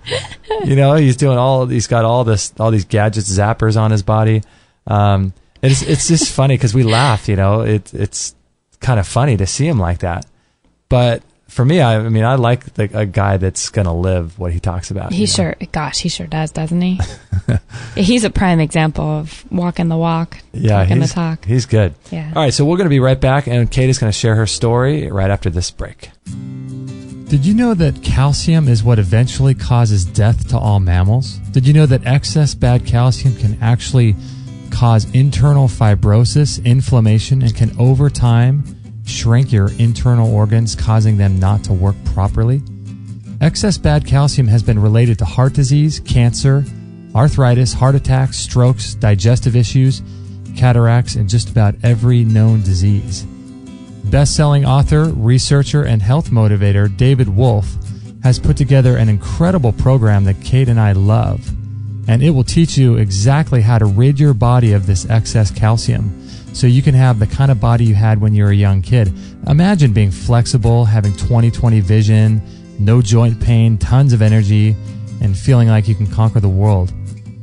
he's doing he's got all these gadgets, zappers on his body. It's just funny because we laugh, it's kind of funny to see him like that. But for me, I like a guy that's going to live what he talks about. He sure does, doesn't he? He's a prime example of walking the walk, talking the talk. He's good. Yeah. All right, so we're going to be right back, and Kate is going to share her story right after this break. Did you know that calcium is what eventually causes death to all mammals? Did you know that excess bad calcium can actually cause internal fibrosis, inflammation, and can over time shrink your internal organs, causing them not to work properly? Excess bad calcium has been related to heart disease, cancer, arthritis, heart attacks, strokes, digestive issues, cataracts, and just about every known disease. Best-selling author, researcher, and health motivator David Wolfe has put together an incredible program that Kate and I love, and it will teach you exactly how to rid your body of this excess calcium, so you can have the kind of body you had when you were a young kid. Imagine being flexible, having 20/20 vision, no joint pain, tons of energy, and feeling like you can conquer the world.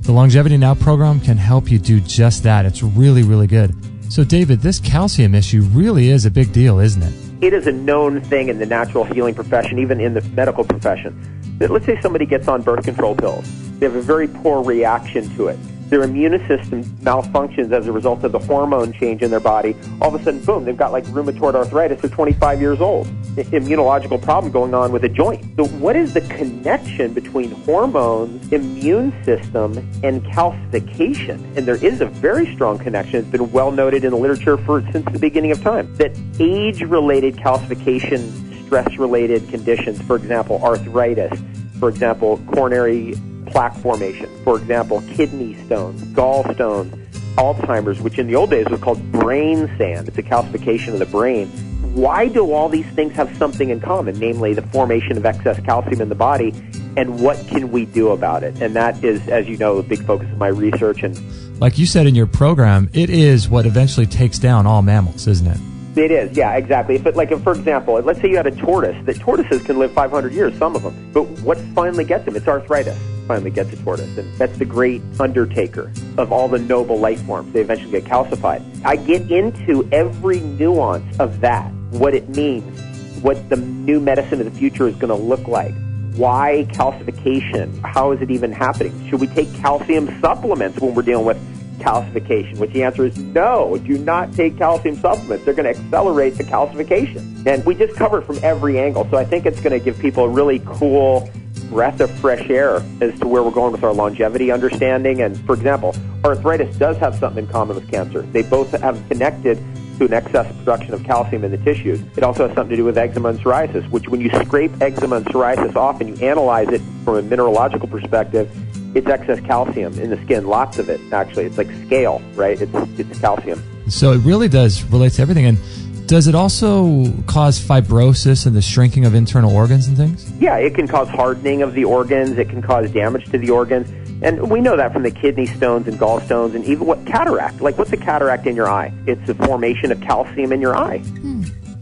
The Longevity Now program can help you do just that. It's really, really good. So, David, this calcium issue really is a big deal, isn't it? It is a known thing in the natural healing profession, even in the medical profession. Let's say somebody gets on birth control pills. They have a very poor reaction to it. Their immune system malfunctions as a result of the hormone change in their body. All of a sudden, boom, they've got like rheumatoid arthritis. They're 25 years old. Immunological problem going on with a joint. So what is the connection between hormones, immune system, and calcification? And there is a very strong connection. It's been well noted in the literature since the beginning of time that age-related calcification, stress-related conditions, for example, arthritis, for example, coronary plaque formation, for example, kidney stones, gallstones, Alzheimer's, which in the old days was called brain sand. It's a calcification of the brain. Why do all these things have something in common, namely the formation of excess calcium in the body, and what can we do about it? And that is, as you know, a big focus of my research. And like you said in your program, it is what eventually takes down all mammals, isn't it? It is, yeah, exactly. For example, let's say you had a tortoise. The tortoises can live 500 years, some of them. But what finally gets them? It's arthritis. Finally gets a tortoise. And that's the great undertaker of all the noble life forms. They eventually get calcified. I get into every nuance of that, what it means, what the new medicine of the future is going to look like. Why calcification? How is it even happening? Should we take calcium supplements when we're dealing with calcification? Which the answer is no. Do not take calcium supplements. They're going to accelerate the calcification. And we just cover it from every angle. So I think it's going to give people a really cool breath of fresh air as to where we're going with our longevity understanding. And, for example, arthritis does have something in common with cancer. They both have connected to an excess production of calcium in the tissues. It also has something to do with eczema and psoriasis, which when you scrape eczema and psoriasis off and you analyze it from a mineralogical perspective, it's excess calcium in the skin, lots of it, actually. It's like scale, right? It's calcium. So it really does relate to everything. And does it also cause fibrosis and the shrinking of internal organs and things? Yeah, it can cause hardening of the organs. It can cause damage to the organs. And we know that from the kidney stones and gallstones and even cataract. Like, what's a cataract in your eye? It's the formation of calcium in your eye.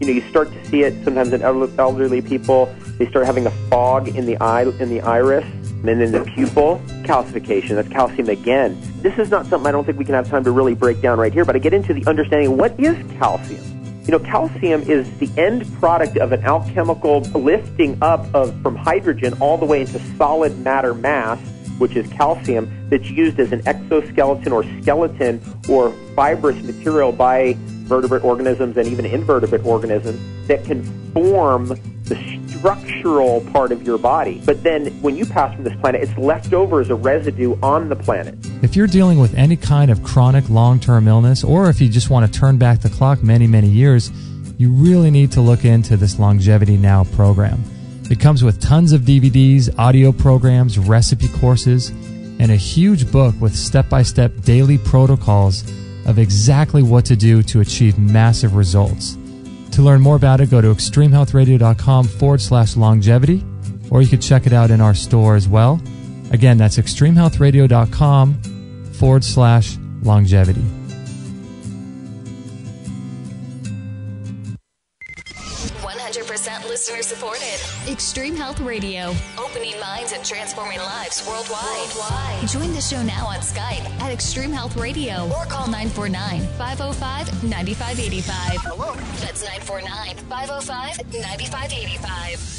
You know, you start to see it sometimes in elderly people. They start having a fog in the eye, in the iris, and then the pupil, calcification. That's calcium again. this is not something I don't think we can have time to really break down right here, but I get into the understanding of what is calcium. Calcium is the end product of an alchemical lifting up from hydrogen all the way into solid matter mass, which is calcium, that's used as an exoskeleton or skeleton or fibrous material by vertebrate organisms and even invertebrate organisms that can form the structural part of your body. But then when you pass from this planet, it's left over as a residue on the planet. If you're dealing with any kind of chronic long-term illness, or if you just want to turn back the clock many, many years, you really need to look into this Longevity Now program. It comes with tons of DVDs, audio programs, recipe courses, and a huge book with step-by-step daily protocols of exactly what to do to achieve massive results. To learn more about it, go to extremehealthradio.com/longevity, or you can check it out in our store as well. Again, that's extremehealthradio.com/longevity. Listener supported. Extreme Health Radio. Opening minds and transforming lives worldwide. Join the show now on Skype at Extreme Health Radio or call 949-505-9585. Hello. That's 949-505-9585.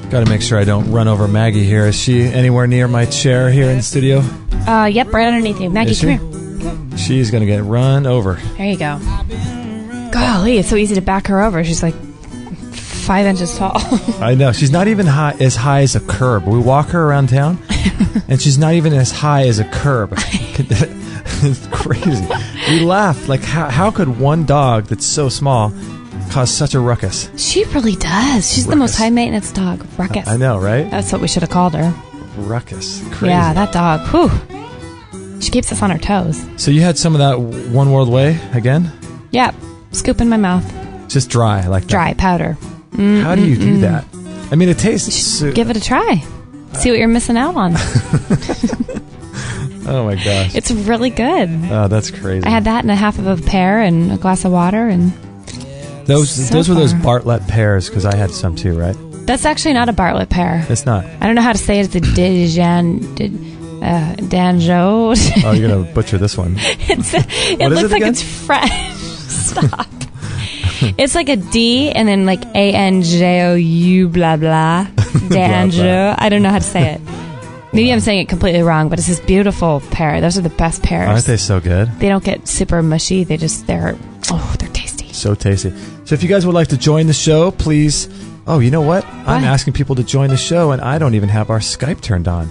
Got to make sure I don't run over Maggie here. Is she anywhere near my chair here in the studio? Yep, right underneath you. Maggie, come here. She's going to get run over. There you go. Golly, it's so easy to back her over. She's like 5 inches tall. I know. She's not even as high as a curb. We walk her around town, and she's not even as high as a curb. It's crazy. We laugh. Like, how could one dog that's so small cause such a ruckus? She really does. She's the most high-maintenance dog. Ruckus. I know, right? That's what we should have called her. Ruckus. Crazy. Yeah, that dog. Whew. She keeps us on our toes. So you had some of that One World Way again? Yep. Scoop in my mouth. Just dry like that? Dry, powder. How do you do that? I mean, it tastes... Give it a try. See what you're missing out on. Oh, my gosh. It's really good. Oh, that's crazy. I had that and a half of a pear and a glass of water and... Those were those Bartlett pears, because I had some too, right? That's actually not a Bartlett pear. It's not. I don't know how to say it. It's a Danjo. Oh, you're going to butcher this one. It looks like it's French. Stop. It's like a D and then like ANJOU blah blah. Danjo. I don't know how to say it. Maybe I'm saying it completely wrong, but it's this beautiful pear. Those are the best pears. Aren't they so good? They don't get super mushy. They're tasty. So tasty. So if you guys would like to join the show, please... Oh, you know what? I'm asking people to join the show, and I don't even have our Skype turned on.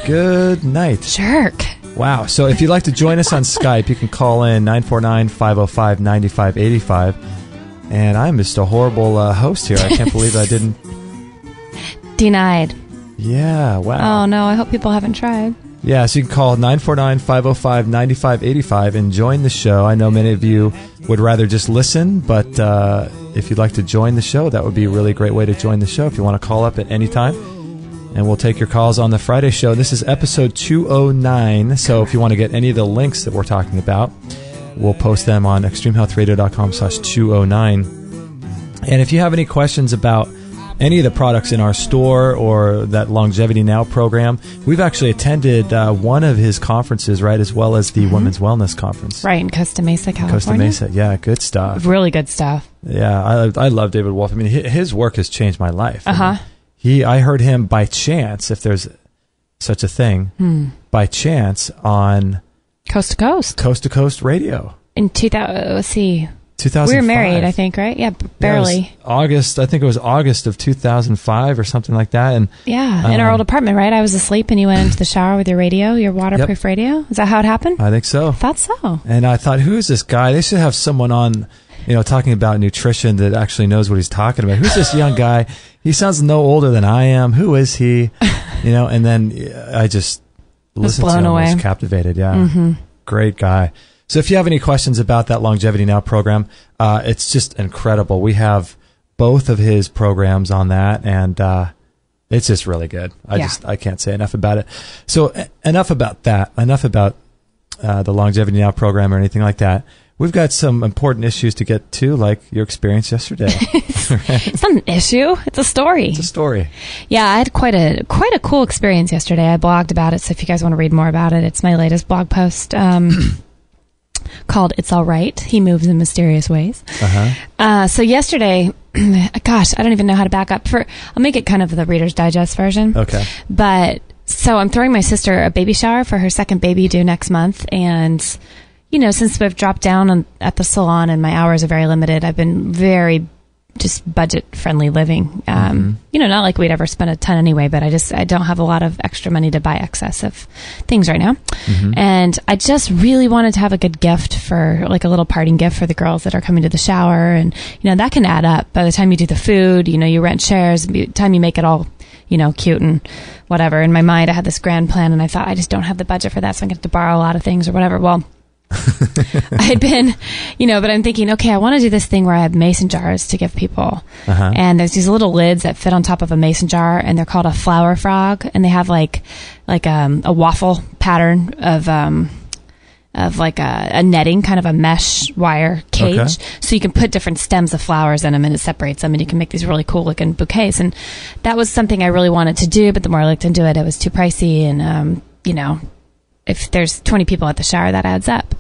Good night. Jerk. Wow. So if you'd like to join us on Skype, you can call in 949-505-9585. And I'm just a horrible host here. I can't believe I didn't... Denied. Yeah, wow. Oh, no. I hope people haven't tried. Yeah, so you can call 949-505-9585 and join the show. I know many of you would rather just listen, but if you'd like to join the show, that would be a really great way to join the show if you want to call up at any time. And we'll take your calls on the Friday show. This is episode 209, so if you want to get any of the links that we're talking about, we'll post them on extremehealthradio.com/209. And if you have any questions about any of the products in our store or that Longevity Now program, we've actually attended one of his conferences, right, as well as the Women's Wellness Conference. Right, in Costa Mesa, California. Costa Mesa, yeah, good stuff. Really good stuff. Yeah, I love David Wolfe. I mean, his work has changed my life. Uh-huh. I heard him by chance, if there's such a thing, by chance on... Coast to Coast. Coast to Coast radio. In 2000, let's see... 2005. We were married, I think, right? Yeah, barely. Yeah, August, I think it was August of 2005 or something like that. And yeah, in our old apartment, right? I was asleep and you went into the shower with your radio, your waterproof radio. Is that how it happened? I think so. I thought so. And I thought, who is this guy? They should have someone on, talking about nutrition that actually knows what he's talking about. Who's this young guy? He sounds no older than I am. Who is he? And then I just listened to him. I was captivated. Yeah. Mm-hmm. Great guy. So if you have any questions about that Longevity Now program, it's just incredible. We have both of his programs on that, and It's just really good. Yeah. I can't say enough about it. So enough about that. Enough about the Longevity Now program or anything like that. We've got some important issues to get to, like your experience yesterday. It's not an issue. It's a story. It's a story. Yeah, I had quite a cool experience yesterday. I blogged about it, so if you guys want to read more about it, it's my latest blog post called "It's All Right. He Moves in Mysterious Ways." So yesterday, gosh, I don't even know how to back up. I'll make it kind of the Reader's Digest version. Okay. But so I'm throwing my sister a baby shower for her second baby due next month, and since we've dropped down at the salon and my hours are very limited, I've been very just budget-friendly living. Not like we'd ever spend a ton anyway, but I don't have a lot of extra money to buy excess of things right now. And I just really wanted to have a good gift for, like a little parting gift for the girls that are coming to the shower. And, that can add up. By the time you do the food, you rent chairs, by the time you make it all, cute and whatever. In my mind, I had this grand plan, and I thought, I just don't have the budget for that, so I'm going to have to borrow a lot of things or whatever. Well, I had been, but I'm thinking, okay, I want to do this thing where I have mason jars to give people. And there's these little lids that fit on top of a mason jar, and they're called a flower frog, and they have like a waffle pattern of like a netting, kind of a mesh wire cage. Okay. So you can put different stems of flowers in them, and it separates them, and you can make these really cool looking bouquets. And that was something I really wanted to do, but the more I looked into it, it was too pricey, and if there's 20 people at the shower, that adds up.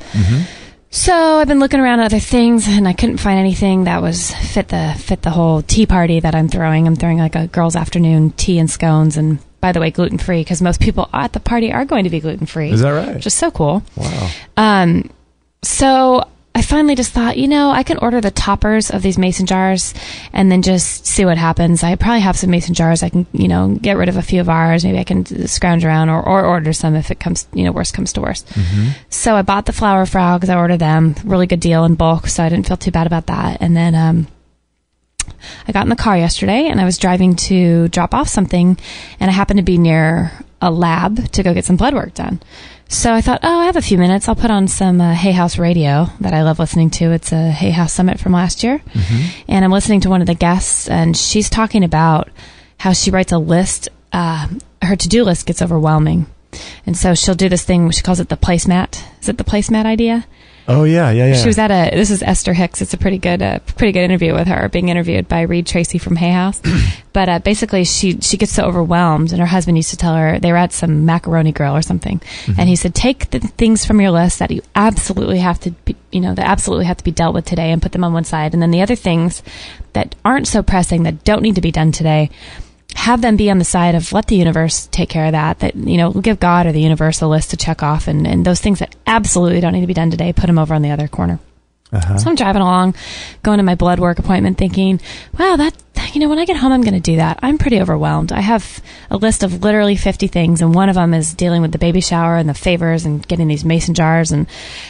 So I've been looking around at other things, and I couldn't find anything that was fit the whole tea party that I'm throwing. I'm throwing like a girls' afternoon tea and scones, and by the way, gluten-free, because most people at the party are going to be gluten-free. Is that right? Which is so cool. Wow. So I finally just thought, I can order the toppers of these mason jars and then just see what happens. I probably have some mason jars. I can, get rid of a few of ours. Maybe I can scrounge around or order some if it comes, worst comes to worst. So I bought the flower frogs. I ordered them. Really good deal in bulk, so I didn't feel too bad about that. And then I got in the car yesterday, and I was driving to drop off something, and I happened to be near a lab to go get some blood work done. So I thought, I have a few minutes. I'll put on some Hay House radio that I love listening to. It's a Hay House Summit from last year. And I'm listening to one of the guests, and she's talking about how she writes a list. Her to-do list gets overwhelming. And so she'll do this thing, she calls it the placemat. Is it the placemat idea? Oh, yeah. She was this is Esther Hicks. It's a pretty good interview with her, being interviewed by Reed Tracy from Hay House. But basically, she gets so overwhelmed, and her husband used to tell her, they were at some macaroni grill or something, and he said, take the things from your list that you absolutely have to be, that absolutely have to be dealt with today, and put them on one side, and then the other things that aren't so pressing, that don't need to be done today, have them be on the side of let the universe take care of that, we'll give God or the universe a list to check off, and those things that absolutely don't need to be done today, put them over on the other corner. So I'm driving along, going to my blood work appointment thinking, wow, when I get home, I'm going to do that. I'm pretty overwhelmed. I have a list of literally 50 things, and one of them is dealing with the baby shower and the favors and getting these mason jars. And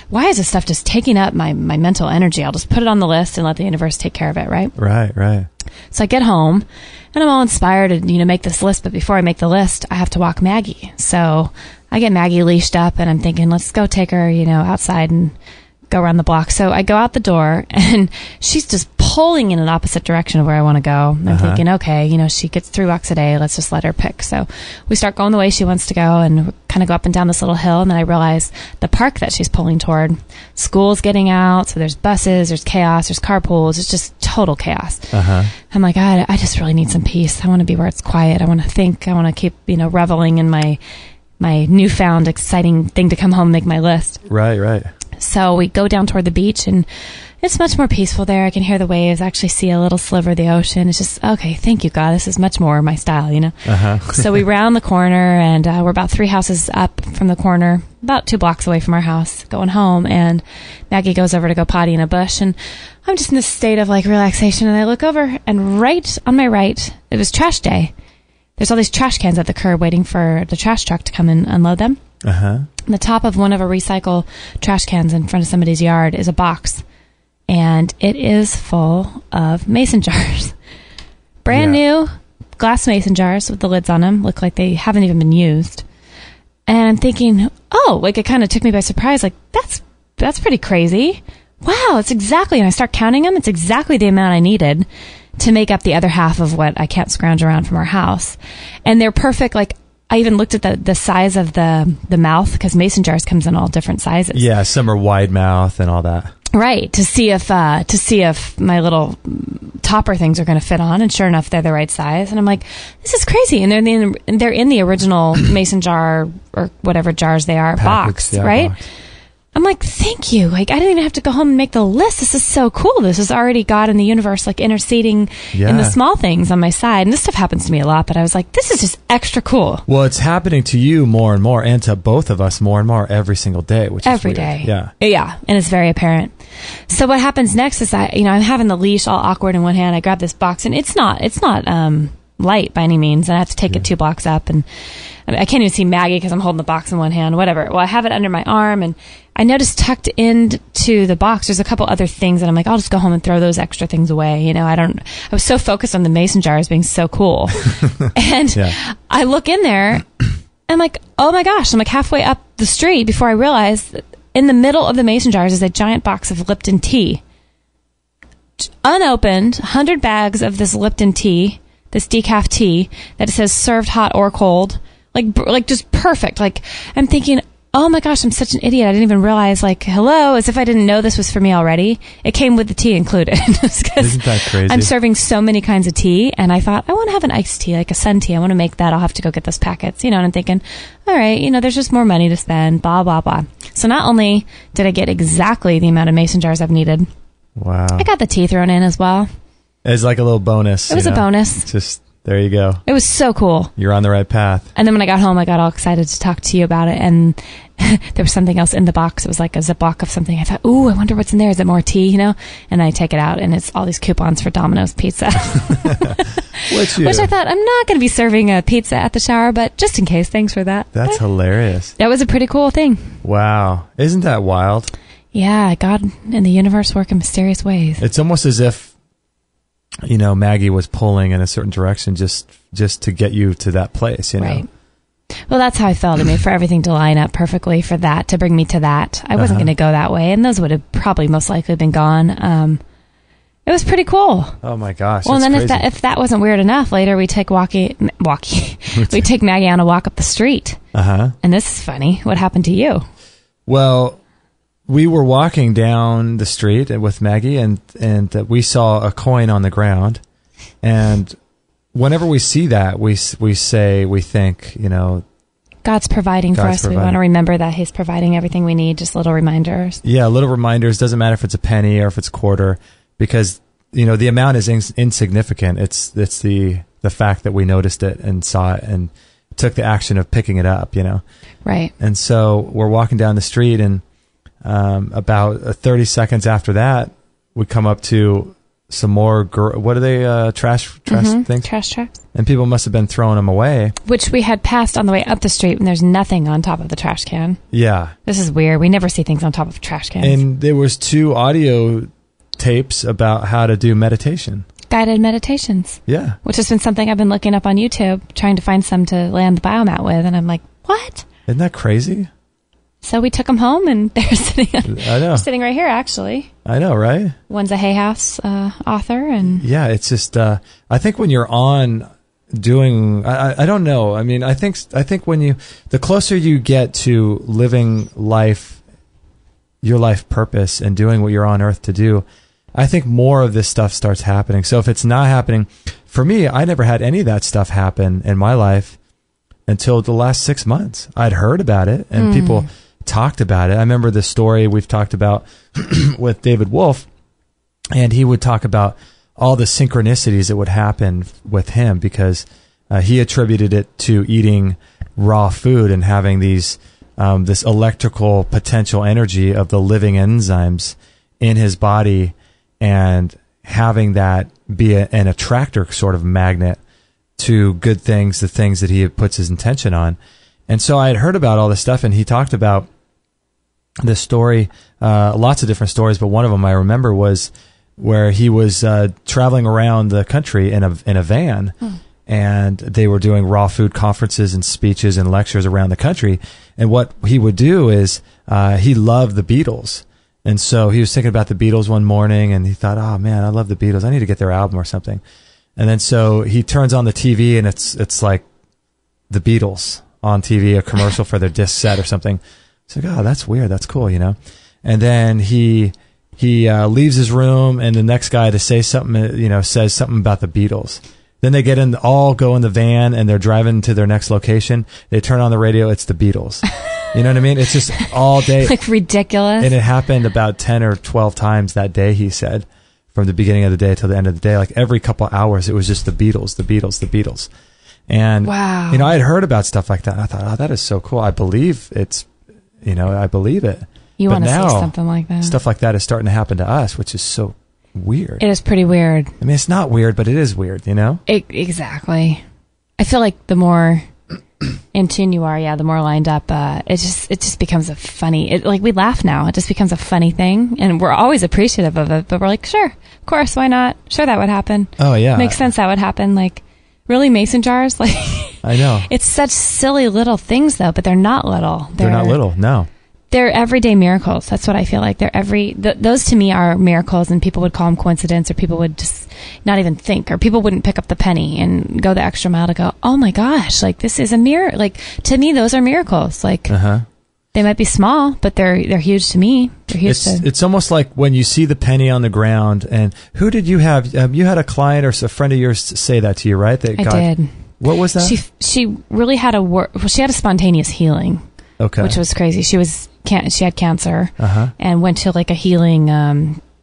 why is this stuff just taking up my mental energy? I'll just put it on the list and let the universe take care of it, right? Right. So I get home, and I'm all inspired to, make this list. But before I make the list, I have to walk Maggie. So I get Maggie leashed up, and I'm thinking, let's go take her, outside and go around the block. So I go out the door, and she's just pulling in an opposite direction of where I want to go. And I'm thinking, okay, she gets 3 walks a day. Let's just let her pick. So we start going the way she wants to go, and kind of go up and down this little hill. And then I realize the park that she's pulling toward, school's getting out. So there's buses, there's chaos, there's carpools. It's just total chaos. I'm like, I just really need some peace. I want to be where it's quiet. I want to think. I want to keep, reveling in my newfound exciting thing to come home and make my list. Right. So we go down toward the beach, and it's much more peaceful there. I can hear the waves, actually see a little sliver of the ocean. It's just, okay, thank you, God. This is much more my style, So we round the corner, and we're about 3 houses up from the corner, about 2 blocks away from our house, going home. And Maggie goes over to go potty in a bush, and I'm just in this state of relaxation. And I look over, and right on my right, it was trash day. There's all these trash cans at the curb waiting for the trash truck to come and unload them. The top of one of a recycle trash cans in front of somebody's yard is a box, and it is full of mason jars. Brand new glass mason jars with the lids on them. Look like they haven't even been used. And I'm thinking, it kind of took me by surprise. That's pretty crazy. Wow, it's exactly, and I start counting them. It's exactly the amount I needed to make up the other half of what I can't scrounge around from our house. And they're perfect. Like, I even looked at the size of the mouth, because mason jars comes in all different sizes. Yeah, some are wide mouth and all that. Right, to see if my little topper things are going to fit on, and sure enough, they're the right size. And I'm like, this is crazy. And they're in the original mason jar or whatever jars they are box, right? Box. I'm like, thank you. Like, I didn't even have to go home and make the list. This is so cool. This is already God in the universe, like interceding in the small things on my side. And this stuff happens to me a lot, but I was like, this is just extra cool. Well, it's happening to you more and more, and to both of us more and more every single day, which is every weird. day. Yeah. Yeah. And it's very apparent. So what happens next is I'm having the leash all awkward in one hand. I grab this box, and it's not light by any means. And I have to take it 2 blocks up, and I can't even see Maggie because I'm holding the box in one hand, whatever. Well, I have it under my arm, and I noticed tucked into the box, there's a couple other things, and I'm like, I'll just go home and throw those extra things away. I was so focused on the mason jars being so cool. And I look in there, I'm like, oh my gosh, I'm like halfway up the street before I realize that in the middle of the mason jars is a giant box of Lipton tea. Unopened, 100 bags of this Lipton tea, this decaf tea, that it says served hot or cold. Like just perfect. Like, I'm thinking, oh my gosh, I'm such an idiot. I didn't even realize, like, hello, as if I didn't know this was for me already. It came with the tea included. Isn't that crazy? I'm serving so many kinds of tea, and I thought, I want to have an iced tea, like a sun tea. I want to make that. I'll have to go get those packets, and I'm thinking, all right, there's just more money to spend, blah, blah, blah. So not only did I get exactly the amount of mason jars I've needed, wow, I got the tea thrown in as well. It's like a little bonus. It was a bonus. Just... there you go. It was so cool. You're on the right path. And then when I got home, I got all excited to talk to you about it. And there was something else in the box. It was like a Ziploc of something. I thought, ooh, I wonder what's in there. Is it more tea, And I take it out, and it's all these coupons for Domino's pizza. Which I thought, I'm not going to be serving a pizza at the shower, but just in case, thanks for that. That's hilarious. That was a pretty cool thing. Wow. Isn't that wild? Yeah, God and the universe work in mysterious ways. It's almost as if Maggie was pulling in a certain direction just to get you to that place, Right. Well, that's how I felt. For everything to line up perfectly for that, to bring me to that. I wasn't going to go that way, and those would have probably most likely been gone. It was pretty cool. Oh my gosh. Well, and then crazy. if that wasn't weird enough, later we take we take Maggie on a walk up the street. And this is funny. What happened to you? Well, we were walking down the street with Maggie, and we saw a coin on the ground. And whenever we see that, we think, God's providing for us. We want to remember that He's providing everything we need, just little reminders. Yeah, little reminders. Doesn't matter if it's a penny or if it's a quarter, because, the amount is insignificant. It's the fact that we noticed it and saw it and took the action of picking it up, Right. And so we're walking down the street, and about 30 seconds after that, we come up to some more, what are they, trash things? Trash trucks. And people must have been throwing them away. Which we had passed on the way up the street, and there's nothing on top of the trash can. Yeah. This is weird. We never see things on top of trash cans. And there was 2 audio tapes about how to do meditation. Guided meditations. Yeah. Which has been something I've been looking up on YouTube, trying to find some to land the biomat with, and I'm like, what? Isn't that crazy? So we took them home, and they're sitting right here, actually. I know, right? One's a Hay House author, and yeah, it's just I think when you're on doing, I don't know. I think when the closer you get to living life, your life purpose, and doing what you're on earth to do, I think more of this stuff starts happening. So if it's not happening, for me, I never had any of that stuff happen in my life until the last 6 months. I'd heard about it, and people talked about it. I remember the story we've talked about with David Wolfe, and he would talk about all the synchronicities that would happen with him, because he attributed it to eating raw food and having these this electrical potential energy of the living enzymes in his body, and having that be an attractor sort of magnet to good things, the things that he puts his intention on. And so I had heard about all this stuff, and he talked about this story, lots of different stories, but one of them I remember was where he was traveling around the country in a van, and they were doing raw food conferences and speeches and lectures around the country. And what he would do is he loved the Beatles. And so he was thinking about the Beatles one morning, and he thought, oh man, I love the Beatles. I need to get their album or something. And then so he turns on the TV, and it's like the Beatles on TV, a commercial for their disc set or something. It's like, oh, that's weird. That's cool, you know? And then he leaves his room, and the next guy to say something, you know, says something about the Beatles. Then they all go in the van, and they're driving to their next location. They turn on the radio. It's the Beatles. You know what I mean? It's just all day. Like ridiculous. And it happened about 10 or 12 times that day, he said, from the beginning of the day till the end of the day. Like every couple hours, it was just the Beatles, the Beatles, the Beatles. And, wow. you know, I had heard about stuff like that. And I thought, oh, that is so cool. I believe I believe it. You want to see something like that. Stuff like that is starting to happen to us, which is so weird. It is pretty weird. I mean, it's not weird, but it is weird, you know? Exactly. I feel like the more in tune you are, the more lined up, it just becomes a funny, like we laugh now. It just becomes a funny thing, and we're always appreciative of it, but we're like, sure, of course, why not? Sure, that would happen. Oh, yeah. Makes sense that would happen. Like, really, mason jars? Like, I know. It's such silly little things, though, but they're not little. They're not little, no. They're everyday miracles. That's what I feel like. Those to me are miracles, and people would call them coincidence, or people would just not even think, or people wouldn't pick up the penny and go the extra mile to go, oh my gosh, like this is a miracle. Like to me, those are miracles. Like they might be small, but they're huge to me. They're huge. It's almost like when you see the penny on the ground. And who did you have? You had a client or a friend of yours say that to you, right? I did. What was that? She really had she had a spontaneous healing. Okay. Which was crazy. She had cancer and went to like a healing.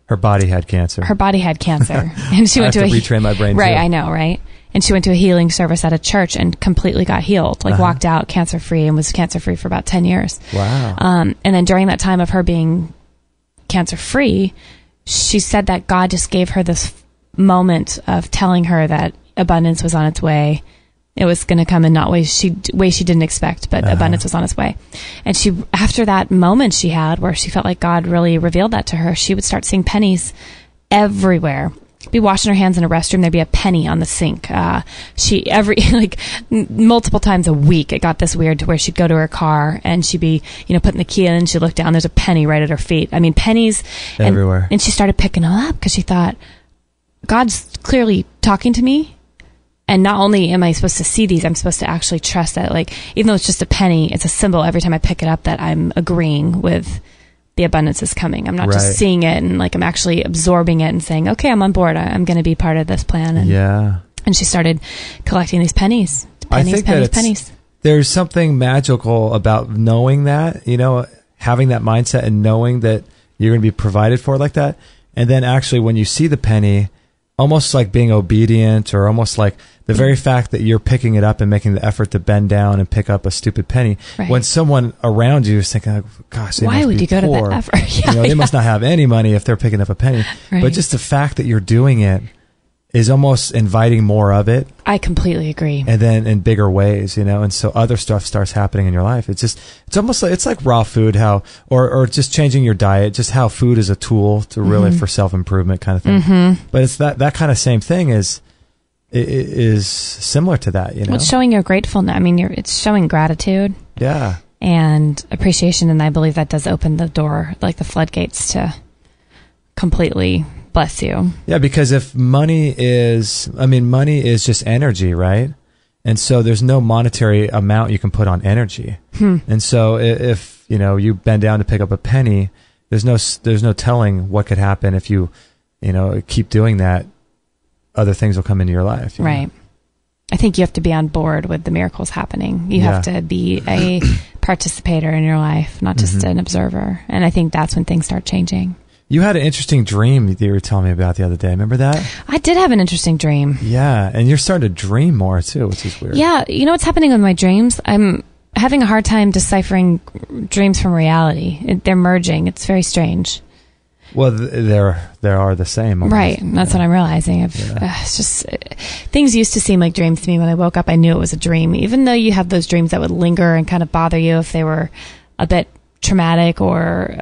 Her body had cancer. And she went to retrain my brain. Right, too. I know, right? And she went to a healing service at a church and completely got healed. Like walked out cancer free and was cancer free for about 10 years. Wow. And then during that time of her being cancer free, she said that God just gave her this moment of telling her that abundance was on its way. It was going to come in not ways she didn't expect, but abundance was on its way. And she, after that moment she had where she felt like God really revealed that to her, she would start seeing pennies everywhere. Be washing her hands in a restroom, there'd be a penny on the sink. Multiple times a week, it got this weird to where she'd go to her car and she'd be, putting the key in, and she'd look down, there's a penny right at her feet. I mean, pennies everywhere. And she started picking them up because she thought, God's clearly talking to me. And not only am I supposed to see these, I'm supposed to actually trust that, like, even though it's just a penny, it's a symbol every time I pick it up that I'm agreeing with the abundance is coming. I'm not just seeing it and like I'm actually absorbing it and saying, okay, I'm on board. I'm going to be part of this plan. And she started collecting these pennies. Pennies. There's something magical about knowing that, having that mindset and knowing that you're going to be provided for like that. And then actually when you see the penny, almost like being obedient, or almost like the very fact that you're picking it up and making the effort to bend down and pick up a stupid penny. Right. When someone around you is thinking, gosh, they why would you go to that effort? They must not have any money if they're picking up a penny. Right. But just the fact that you're doing it is almost inviting more of it. I completely agree. And then in bigger ways, and so other stuff starts happening in your life. It's almost like, it's like raw food, or just changing your diet, just how food is a tool to really for self-improvement kind of thing. Mm-hmm. But it's that kind of same thing is similar to that, Well, it's showing your gratefulness. I mean, it's showing gratitude. Yeah. And appreciation. And I believe that does open the door, like the floodgates to completely bless you. Yeah, because if money is just energy, right? And so there's no monetary amount you can put on energy. And so if, you bend down to pick up a penny, there's no telling what could happen if you, keep doing that. Other things will come into your life. Right. I think you have to be on board with the miracles happening. You have to be a participator in your life, not just an observer. And I think that's when things start changing. You had an interesting dream that you were telling me about the other day. Remember that? I did have an interesting dream. Yeah, and you're starting to dream more too, which is weird. Yeah, what's happening with my dreams? I'm having a hard time deciphering dreams from reality. They're merging. It's very strange. Well, there are the same. Almost. Right. That's what I'm realizing. It's just things used to seem like dreams to me. When I woke up, I knew it was a dream. Even though you have those dreams that would linger and kind of bother you if they were a bit traumatic, or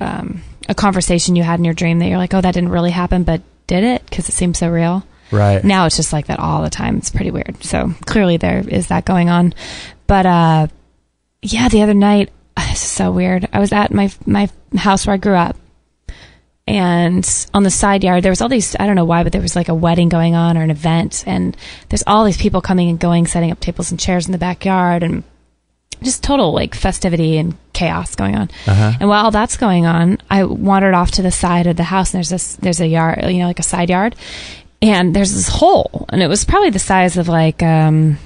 a conversation you had in your dream that you're like, oh, that didn't really happen, but did it? Because it seems so real. Right. Now it's just like that all the time. It's pretty weird. So clearly there is that going on. But the other night, it's so weird. I was at my house where I grew up. And on the side yard, there was all these, I don't know why, but there was like a wedding going on or an event. And there's all these people coming and going, setting up tables and chairs in the backyard, and just total like festivity and chaos going on. And while that's going on, I wandered off to the side of the house, and there's a yard, you know, like a side yard, and there's this hole, and it was probably the size of like, I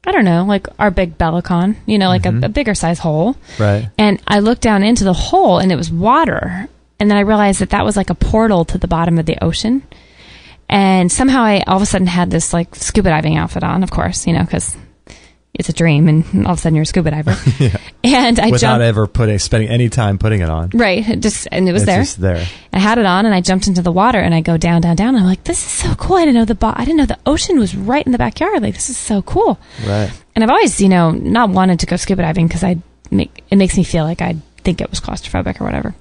don't know, like our big Bellicon, you know, like a bigger size hole. Right. And I looked down into the hole, and it was water. And then I realized that was like a portal to the bottom of the ocean. And somehow I all of a sudden had this like scuba diving outfit on, of course, you know, because it's a dream, and all of a sudden you're a scuba diver. And I without ever spending any time putting it on. Right. And it was there. Just there. I had it on, and I jumped into the water, and I go down, down, down. And I'm like, this is so cool. I didn't know the ocean was right in the backyard. Like, this is so cool. Right. And I've always, you know, not wanted to go scuba diving because it makes me feel like I'd think it was claustrophobic or whatever.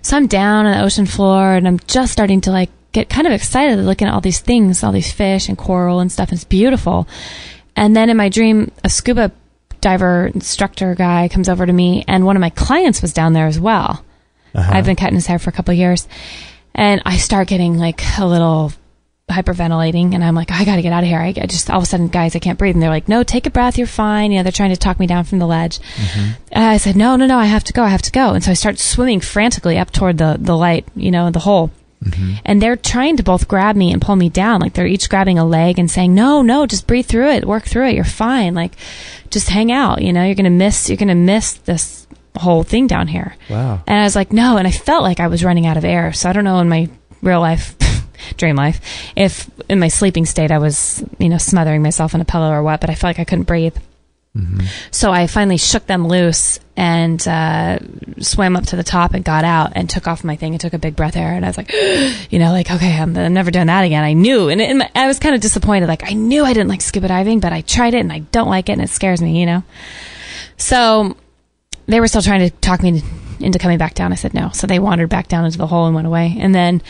So I'm down on the ocean floor, and I'm just starting to like get kind of excited looking at all these things, all these fish and coral and stuff. And it's beautiful. And then in my dream, a scuba diver instructor guy comes over to me, and one of my clients was down there as well. I've been cutting his hair for a couple of years, and I start getting like a little hyperventilating, and I'm like, I got to get out of here. I just, all of a sudden, guys, I can't breathe. And they're like, no, take a breath. You're fine. You know, they're trying to talk me down from the ledge. I said, no, I have to go. And so I start swimming frantically up toward the light, you know, the hole. And they're trying to both grab me and pull me down. Like, they're each grabbing a leg and saying, no, just breathe through it, work through it. You're fine. Like, just hang out. You know, you're going to miss this whole thing down here. Wow. And I was like, no. And I felt like I was running out of air. So I don't know in my real life, dream life, if in my sleeping state I was, you know, smothering myself in a pillow or what, but I felt like I couldn't breathe. So I finally shook them loose and swam up to the top and got out and took off my thing and took a big breath air. And I was like, you know, like, okay, I'm never doing that again. I knew, and I was kind of disappointed. Like, I knew I didn't like scuba diving, but I tried it and I don't like it, and it scares me, you know. So they were still trying to talk me into coming back down. I said no. So they wandered back down into the hole and went away. And then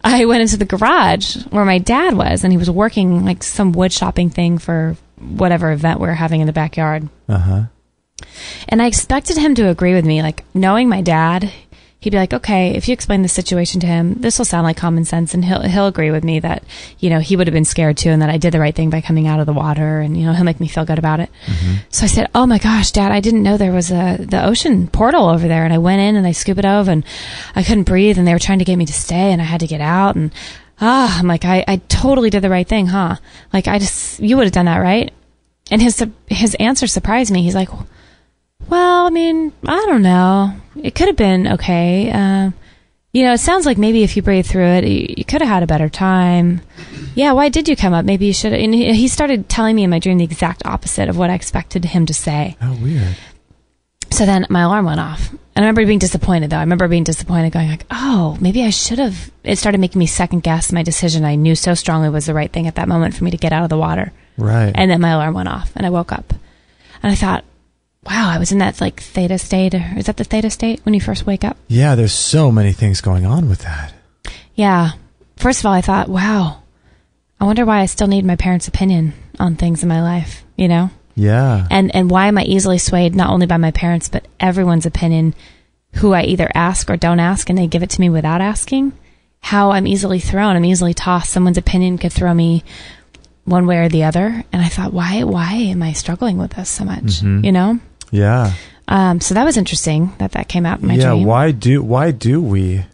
I went into the garage where my dad was, and he was working like some wood shopping thing for whatever event we were having in the backyard. And I expected him to agree with me. Like, knowing my dad, he'd be like, okay, if you explain the situation to him, this will sound like common sense, and he'll agree with me that, you know, he would have been scared too, and that I did the right thing by coming out of the water, and, you know, he'll make me feel good about it. So I said, oh my gosh, Dad, I didn't know there was the ocean portal over there. And I went in and I scuba dove, and I couldn't breathe, and they were trying to get me to stay, and I had to get out. And I'm like, I totally did the right thing, huh? Like, you would have done that, right? And his answer surprised me. He's like, well, I mean, I don't know. It could have been okay. You know, it sounds like maybe if you breathe through it, you could have had a better time. Yeah, why did you come up? Maybe you should have. And he started telling me in my dream the exact opposite of what I expected him to say. How weird. So then my alarm went off. And I remember being disappointed, though. I remember being disappointed, going like, oh, maybe I should have. It started making me second guess my decision I knew so strongly was the right thing at that moment for me to get out of the water. Right. And then my alarm went off, and I woke up. And I thought, wow, I was in that like theta state. Is that the theta state when you first wake up? Yeah, there's so many things going on with that. Yeah. First of all, I thought, wow, I wonder why I still need my parents' opinion on things in my life, you know? Yeah. And why am I easily swayed not only by my parents, but everyone's opinion, who I either ask or don't ask, and they give it to me without asking? How I'm easily thrown, I'm easily tossed. Someone's opinion could throw me one way or the other. And I thought, why am I struggling with this so much? You know? Yeah. So that was interesting that came out in my dream. Yeah. Why do we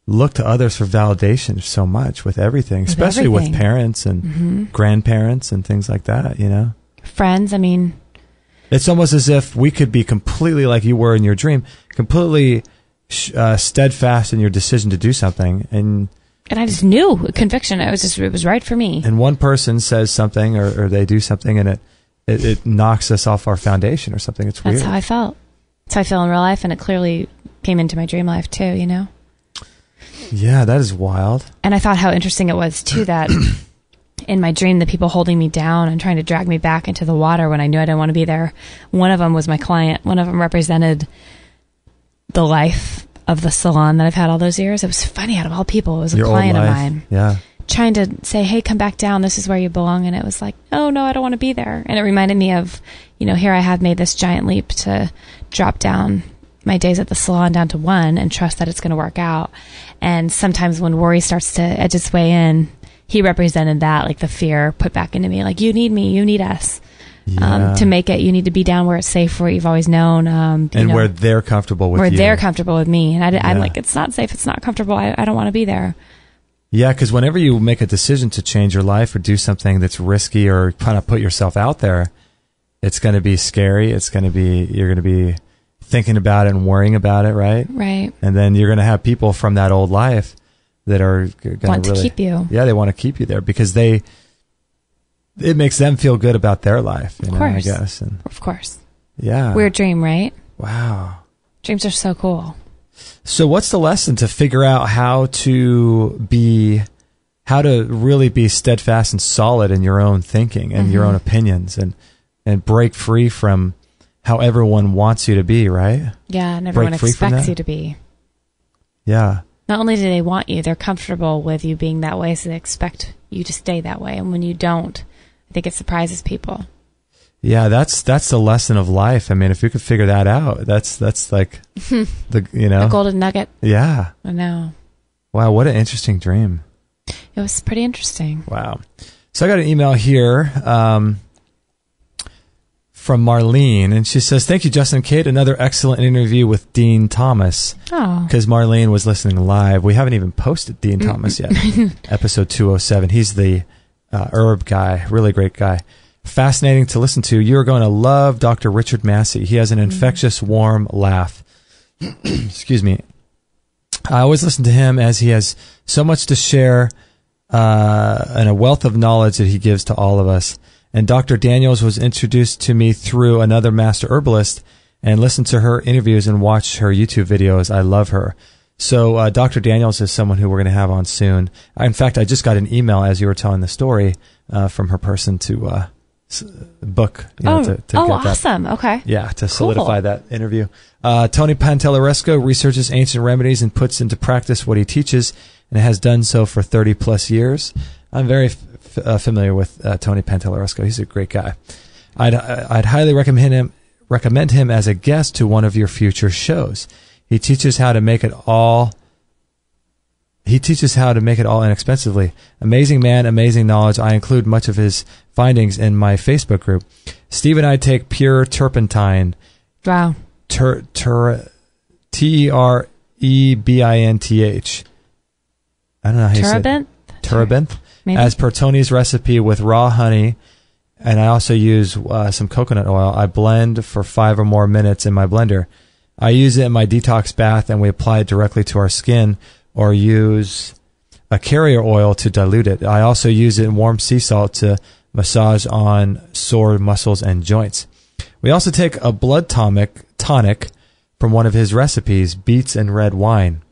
look to others for validation so much with everything, especially with parents and grandparents and things like that, you know? Friends, I mean, it's almost as if we could be completely like you were in your dream, completely steadfast in your decision to do something, and I just knew, conviction. It was right for me. And one person says something, or they do something, and it knocks us off our foundation or something. It's weird. That's how I felt. That's how I feel in real life, and it clearly came into my dream life too. You know. Yeah, that is wild. And I thought how interesting it was too that. In my dream, the people holding me down and trying to drag me back into the water when I knew I didn't want to be there. One of them was my client. One of them represented the life of the salon that I've had all those years. It was funny, out of all people. It was a client of mine. Yeah. Trying to say, hey, come back down. This is where you belong. And it was like, oh, no, I don't want to be there. And it reminded me of, you know, here I have made this giant leap to drop down my days at the salon down to 1 and trust that it's going to work out. And sometimes when worry starts to edge its way in, he represented that, like the fear put back into me, like, you need me, you need us. To make it, you need to be down where it's safe, where you've always known. And where they're comfortable with you. Where they're comfortable with me. And I'm like, it's not safe, it's not comfortable, I don't want to be there. Yeah, because whenever you make a decision to change your life or do something that's risky or kind of put yourself out there, it's going to be scary. You're going to be thinking about it and worrying about it, right? Right. And then you're going to have people from that old life that are going to want to keep you. Yeah, they want to keep you there because it makes them feel good about their life, of course. I guess. And, of course. Yeah. Weird dream, right? Wow. Dreams are so cool. So what's the lesson to figure out how to really be steadfast and solid in your own thinking and your own opinions and break free from how everyone wants you to be, right? Yeah, and everyone expects you to be. Yeah. Not only do they want you, they're comfortable with you being that way, so they expect you to stay that way. And when you don't, I think it surprises people. Yeah, that's the lesson of life. I mean, if you could figure that out, that's like the golden nugget. Yeah. I know. Wow, what an interesting dream. It was pretty interesting. Wow. So I got an email here from Marlene, and she says, "Thank you, Justin and Kate. Another excellent interview with Dean Thomas." Oh. Because Marlene was listening live. We haven't even posted Dean Thomas yet. Episode 207. He's the herb guy. Really great guy. Fascinating to listen to. You're going to love Dr. Richard Massey. He has an infectious, warm laugh. Excuse me. I always listen to him as he has so much to share and a wealth of knowledge that he gives to all of us. And Dr. Daniels was introduced to me through another master herbalist, and listened to her interviews and watched her YouTube videos. I love her. So Dr. Daniels is someone who we're going to have on soon. In fact, I just got an email as you were telling the story from her person to book. To get that. Awesome. Okay. Yeah, to solidify that interview. Tony Pantelleresco researches ancient remedies and puts into practice what he teaches, and has done so for 30 plus years. I'm very familiar with Tony Pantelleresco. He's a great guy. I'd highly recommend him as a guest to one of your future shows. He teaches how to make it all inexpensively. Amazing man, amazing knowledge. I include much of his findings in my Facebook group. Steve and I take pure turpentine. Wow. Terebinth. I don't know how you say it. Terebinth. Maybe. As per Tony's recipe with raw honey, and I also use some coconut oil. I blend for 5 or more minutes in my blender. I use it in my detox bath, and we apply it directly to our skin, or use a carrier oil to dilute it. I also use it in warm sea salt to massage on sore muscles and joints. We also take a blood tonic from one of his recipes, beets and red wine.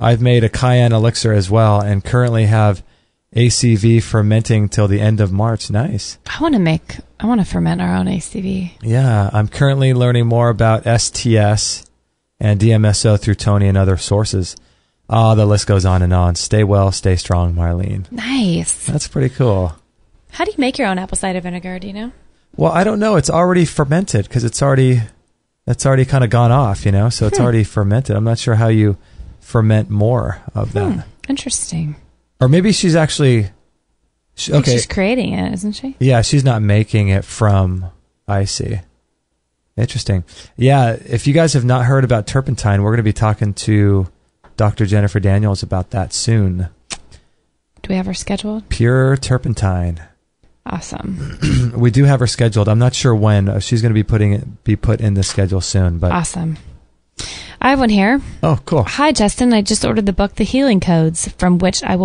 I've made a cayenne elixir as well, and currently have ACV fermenting till the end of March. Nice. I want to ferment our own ACV. Yeah, I'm currently learning more about STS and DMSO through Tony and other sources. The list goes on and on. Stay well, stay strong, Marlene. Nice. That's pretty cool. How do you make your own apple cider vinegar? Do you know? Well, I don't know. It's already fermented because it's already kind of gone off, so it's already fermented. I'm not sure how you ferment more of that. Interesting. Or maybe she's actually... She's creating it, isn't she? Yeah, she's not making it from... I see. Interesting. Yeah, if you guys have not heard about turpentine, we're going to be talking to Dr. Jennifer Daniels about that soon. Do we have her scheduled? Pure turpentine. Awesome. We do have her scheduled. I'm not sure when. She's going to be put in the schedule soon. But awesome. I have one here. Oh, cool. Hi, Justin. I just ordered the book, The Healing Codes, from what I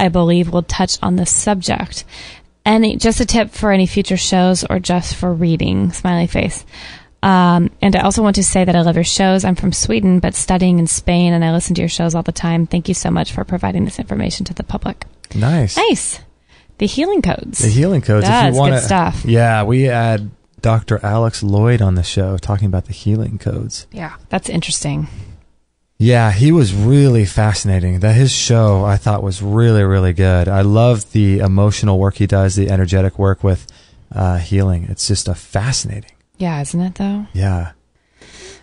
believe will touch on this subject. And just a tip for any future shows or just for reading, smiley face. And I also want to say that I love your shows. I'm from Sweden, but studying in Spain, and I listen to your shows all the time. Thank you so much for providing this information to the public. Nice. The Healing Codes. The Healing Codes. That's good stuff. Yeah, we had Dr. Alex Lloyd on the show talking about the Healing Codes. Yeah, that's interesting. Yeah, he was really fascinating. His show, I thought, was really, really good. I love the emotional work he does, the energetic work with healing. It's just fascinating. Yeah, isn't it though? Yeah.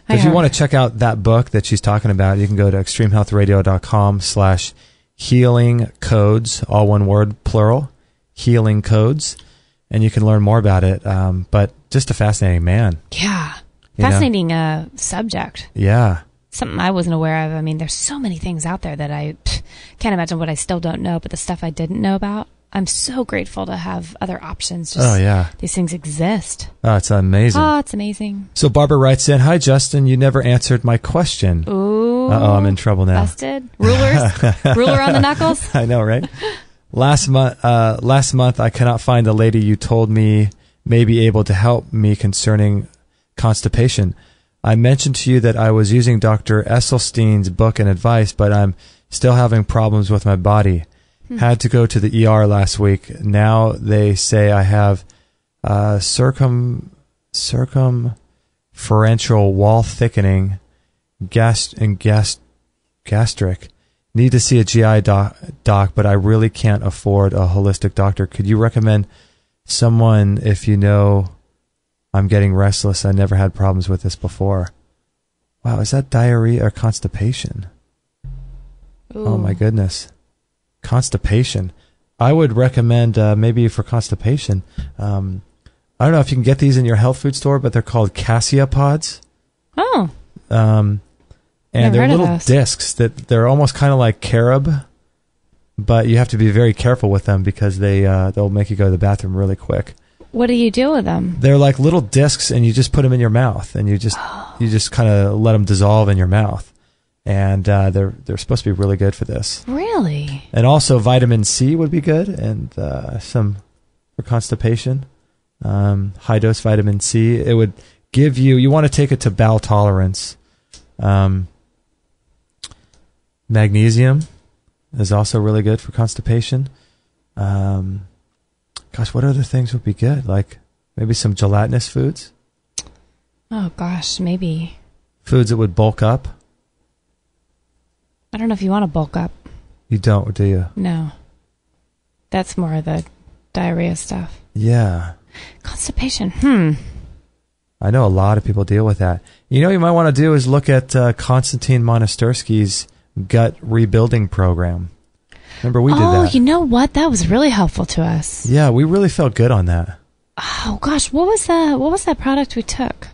If you want to check out that book that she's talking about, you can go to extremehealthradio.com/healing codes, all one word, plural, healing codes, and you can learn more about it. But just a fascinating man. Yeah. Fascinating subject. Yeah. Something I wasn't aware of. I mean, there's so many things out there that I can't imagine what I still don't know, but the stuff I didn't know about, I'm so grateful to have other options. Just, these things exist. Oh, it's amazing. Oh, it's amazing. So Barbara writes in, "Hi, Justin. You never answered my question." Ooh. Uh-oh, I'm in trouble now. Busted. Rulers? Ruler on the knuckles? I know, right? Last month, I cannot find the lady you told me may be able to help me concerning constipation. I mentioned to you that I was using Dr. Esselstyn's book and advice, but I'm still having problems with my body. Had to go to the ER last week. Now they say I have circumferential wall thickening, gastric. Need to see a GI doc, but I really can't afford a holistic doctor. Could you recommend someone if you know I'm getting restless? I never had problems with this before. Wow, is that diarrhea or constipation? Ooh. Oh my goodness. Constipation. I would recommend maybe for constipation. I don't know if you can get these in your health food store, but they're called cassia pods. Oh. And they're little discs that they're almost kind of like carob, but you have to be very careful with them because they'll make you go to the bathroom really quick. What do you do with them? They're like little discs, and you just put them in your mouth, and you just kind of let them dissolve in your mouth. And they're supposed to be really good for this. Really? And also vitamin C would be good, and some for constipation. High dose vitamin C. It would give you. You want to take it to bowel tolerance. Magnesium is also really good for constipation. Gosh, what other things would be good? Like maybe some gelatinous foods. Oh gosh, maybe foods that would bulk up. I don't know if you want to bulk up. You don't, do you? No. That's more of the diarrhea stuff. Yeah. Constipation. I know a lot of people deal with that. You know what you might want to do is look at Konstantin Monastyrsky's gut rebuilding program. Remember we did that. Oh, you know what? That was really helpful to us. Yeah, we really felt good on that. Oh gosh, what was that product we took?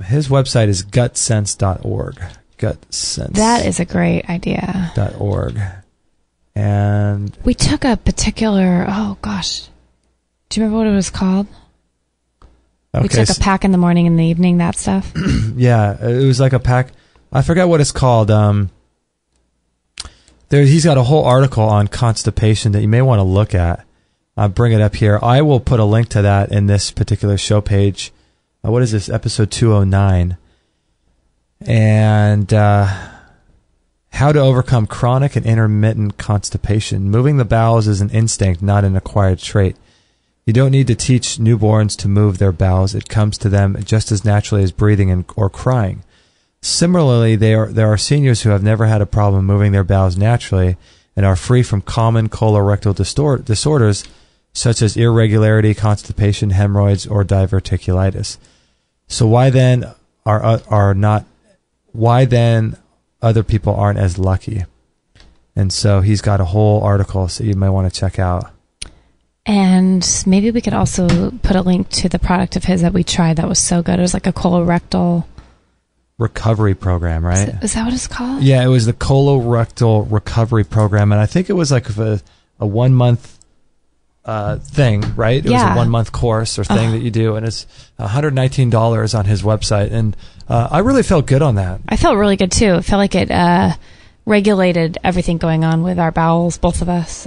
His website is gutsense.org. Gutsense. That is a great idea. .org. And we took a particular, oh gosh. Do you remember what it was called? Okay, we took a pack in the morning and the evening, that stuff. Yeah, it was like a pack. I forgot what it's called. He's got a whole article on constipation that you may want to look at. I'll bring it up here. I will put a link to that in this particular show page. What is this? Episode 209. And how to overcome chronic and intermittent constipation. Moving the bowels is an instinct, not an acquired trait. You don't need to teach newborns to move their bowels. It comes to them just as naturally as breathing or crying. Similarly, there are seniors who have never had a problem moving their bowels naturally and are free from common colorectal disorders such as irregularity, constipation, hemorrhoids, or diverticulitis. So why then why then other people aren't as lucky? And so he's got a whole article so you might want to check out. And maybe we could also put a link to the product of his that we tried that was so good. It was like a colorectal recovery program, right? Is that what it's called? Yeah, it was the colorectal recovery program, and I think it was like a 1 month thing, right? It was a 1 month course or thing that you do, and it's $119 on his website, and I really felt good on that. I felt really good too. It felt like it regulated everything going on with our bowels, both of us.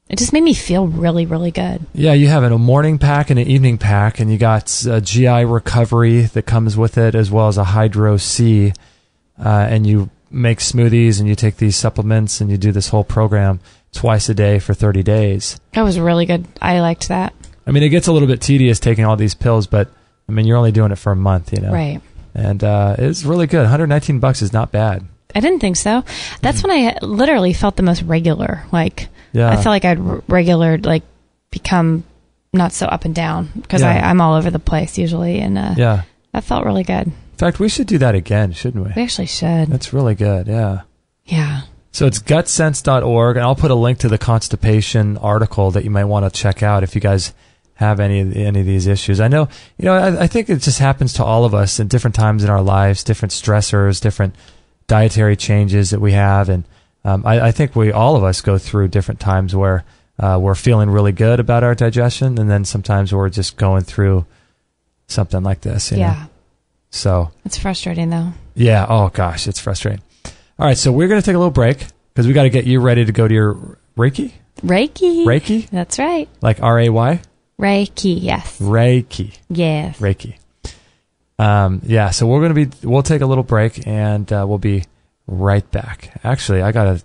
It just made me feel really, really good. Yeah, you have a morning pack and an evening pack, and you got a GI recovery that comes with it, as well as a Hydro C, and you make smoothies, and you take these supplements, and you do this whole program twice a day for 30 days. That was really good. I liked that. I mean, it gets a little bit tedious taking all these pills, but, I mean, you're only doing it for a month, you know? Right. And it's really good. $119 is not bad. I didn't think so. That's when I literally felt the most regular. Like, yeah. I felt like I'd become not so up and down, because Yeah. I'm all over the place usually, and Yeah. that felt really good. In fact, we should do that again, shouldn't we? We actually should. That's really good, yeah. Yeah. So it's gutsense.org, and I'll put a link to the constipation article that you might want to check out if you guys have any of these issues. I know, I think it just happens to all of us in different times in our lives, different stressors, different dietary changes that we have, and I think all of us go through different times where we're feeling really good about our digestion, and then sometimes we're just going through something like this. You know? So it's frustrating, though. Yeah. Oh gosh, it's frustrating. All right, so we're going to take a little break because we got to get you ready to go to your Reiki. Reiki. That's right. Like R-A-Y. Reiki. Yes. Reiki. Yes. Reiki. Yeah. So we'll take a little break, and we'll be right back. Actually, I got to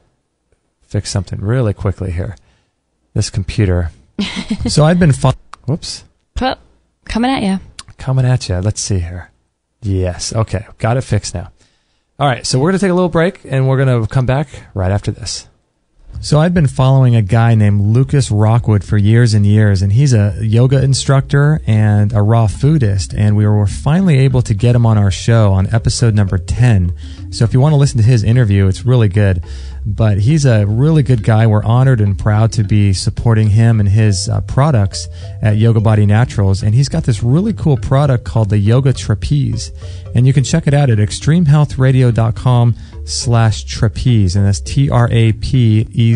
fix something really quickly here. This computer. So I've been whoops. Coming at you. Coming at you. Let's see here. Yes. Okay. Got it fixed now. All right. So we're going to take a little break, and we're going to come back right after this. So I've been following a guy named Lucas Rockwood for years and years, and he's a yoga instructor and a raw foodist, and we were finally able to get him on our show on episode number 10. So if you want to listen to his interview, it's really good. But he's a really good guy. We're honored and proud to be supporting him and his products at Yoga Body Naturals, and he's got this really cool product called the Yoga Trapeze, and you can check it out at extremehealthradio.com/trapeze, and that's TRAPEZE.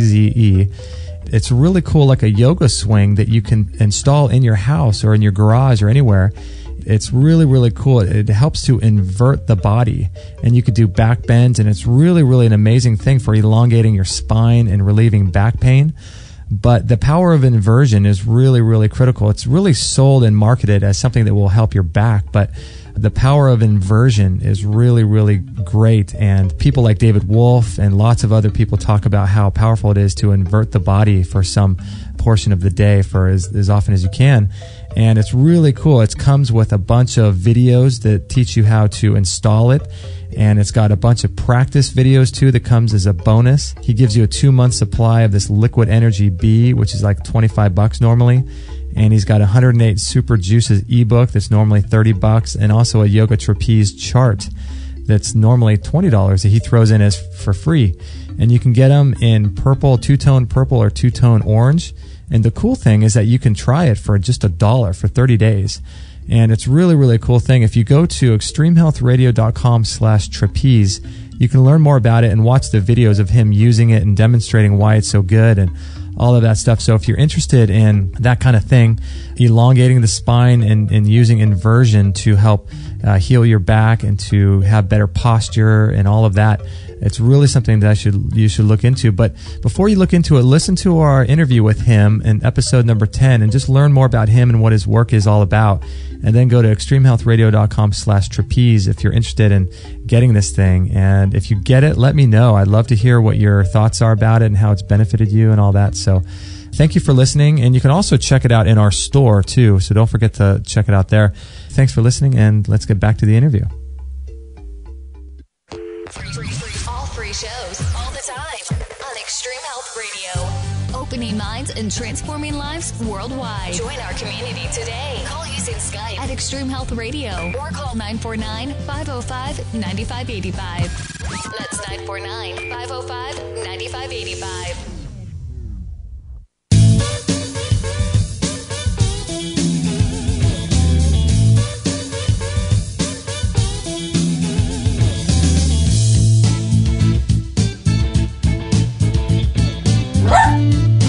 It's really cool, like a yoga swing that you can install in your house or in your garage or anywhere. It's really, really cool. It helps to invert the body, and you could do back bends, and it's really, really an amazing thing for elongating your spine and relieving back pain. But the power of inversion is really, really critical. It's really sold and marketed as something that will help your back, but the power of inversion is really, really great. And people like David Wolfe and lots of other people talk about how powerful it is to invert the body for some portion of the day for as often as you can. And it's really cool. It comes with a bunch of videos that teach you how to install it. And it's got a bunch of practice videos too that comes as a bonus. He gives you a 2-month supply of this Liquid Energy B, which is like $25 normally. And he's got 108 Super Juices ebook that's normally $30, and also a Yoga Trapeze chart that's normally $20 that he throws in as for free. And you can get them in purple, two-tone purple or two-tone orange. And the cool thing is that you can try it for just $1 for 30 days. And it's really, really cool thing. If you go to extremehealthradio.com/trapeze, you can learn more about it and watch the videos of him using it and demonstrating why it's so good and all of that stuff. So if you're interested in that kind of thing, elongating the spine and using inversion to help heal your back and to have better posture and all of that, it's really something that you should look into. But before you look into it, listen to our interview with him in episode number 10 and just learn more about him and what his work is all about. And then go to extremehealthradio.com/trapeze if you're interested in getting this thing. And if you get it, let me know. I'd love to hear what your thoughts are about it and how it's benefited you and all that. So thank you for listening. And you can also check it out in our store too. So don't forget to check it out there. Thanks for listening, and let's get back to the interview. All free shows, all the time, on Extreme Health Radio. Opening minds and transforming lives worldwide. Join our community today. Call using Skype at Extreme Health Radio or call 949-505-9585. That's 949-505-9585.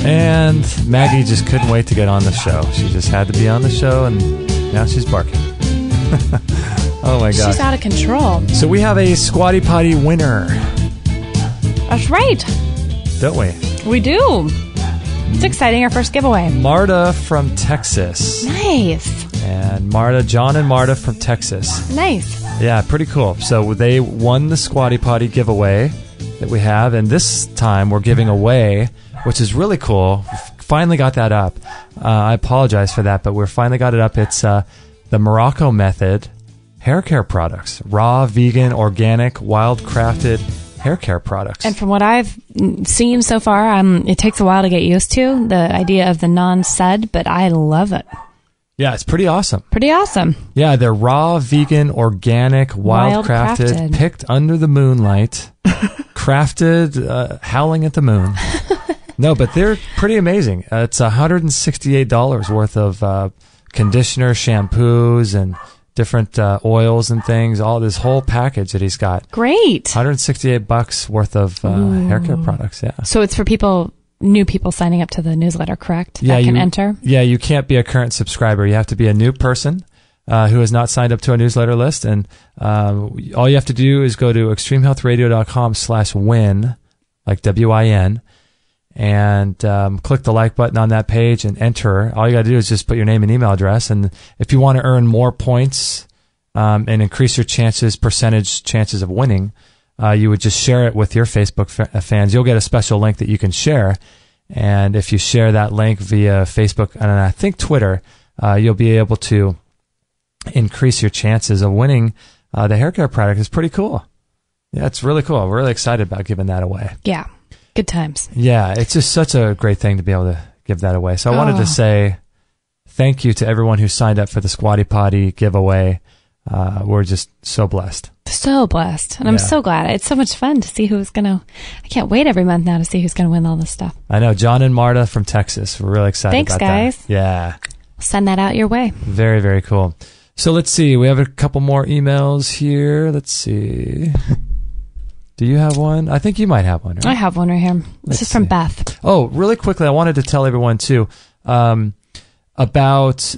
And Maggie just couldn't wait to get on the show. She just had to be on the show, and now she's barking. Oh my gosh. She's out of control. So we have a Squatty Potty winner. That's right. Don't we? We do. It's exciting, our first giveaway. Marta from Texas. Nice. And John and Marta from Texas. Nice. Yeah, pretty cool. So they won the Squatty Potty giveaway that we have, and this time we're giving away, which is really cool. Finally got that up. I apologize for that, but we finally got it up. It's the Morocco Method hair care products. Raw, vegan, organic, wild-crafted hair care products. And from what I've seen so far, it takes a while to get used to the idea of the non-sud, but I love it. Yeah, it's pretty awesome. Pretty awesome. Yeah, they're raw, vegan, organic, wildcrafted, picked under the moonlight, crafted, howling at the moon. No, but they're pretty amazing. It's $168 worth of conditioner, shampoos, and different oils and things. All this whole package that he's got. Great. $168 worth of hair care products. Yeah. So it's for new people signing up to the newsletter, correct? Yeah, that can enter. Yeah, you can't be a current subscriber. You have to be a new person who has not signed up to a newsletter list, and all you have to do is go to extremehealthradio.com/win, like WIN. And click the like button on that page and enter. All you got to do is just put your name and email address. And if you want to earn more points and increase your percentage chances of winning, you would just share it with your Facebook fans. You'll get a special link that you can share. And if you share that link via Facebook and I think Twitter, you'll be able to increase your chances of winning the hair care product. It's pretty cool. Yeah, it's really cool. We're really excited about giving that away. Yeah. Good times. Yeah, it's just such a great thing to be able to give that away. So I wanted to say thank you to everyone who signed up for the Squatty Potty giveaway. We're just so blessed. So blessed. And I'm so glad. It's so much fun to see who's going to... I can't wait every month now to see who's going to win all this stuff. I know. John and Marta from Texas. We're really excited about that. Thanks, guys. Yeah. Send that out your way. Very, very cool. So let's see. We have a couple more emails here. Let's see. Do you have one? I think you might have one, right? I have one right here. This is from Beth. Oh, really quickly, I wanted to tell everyone, too, about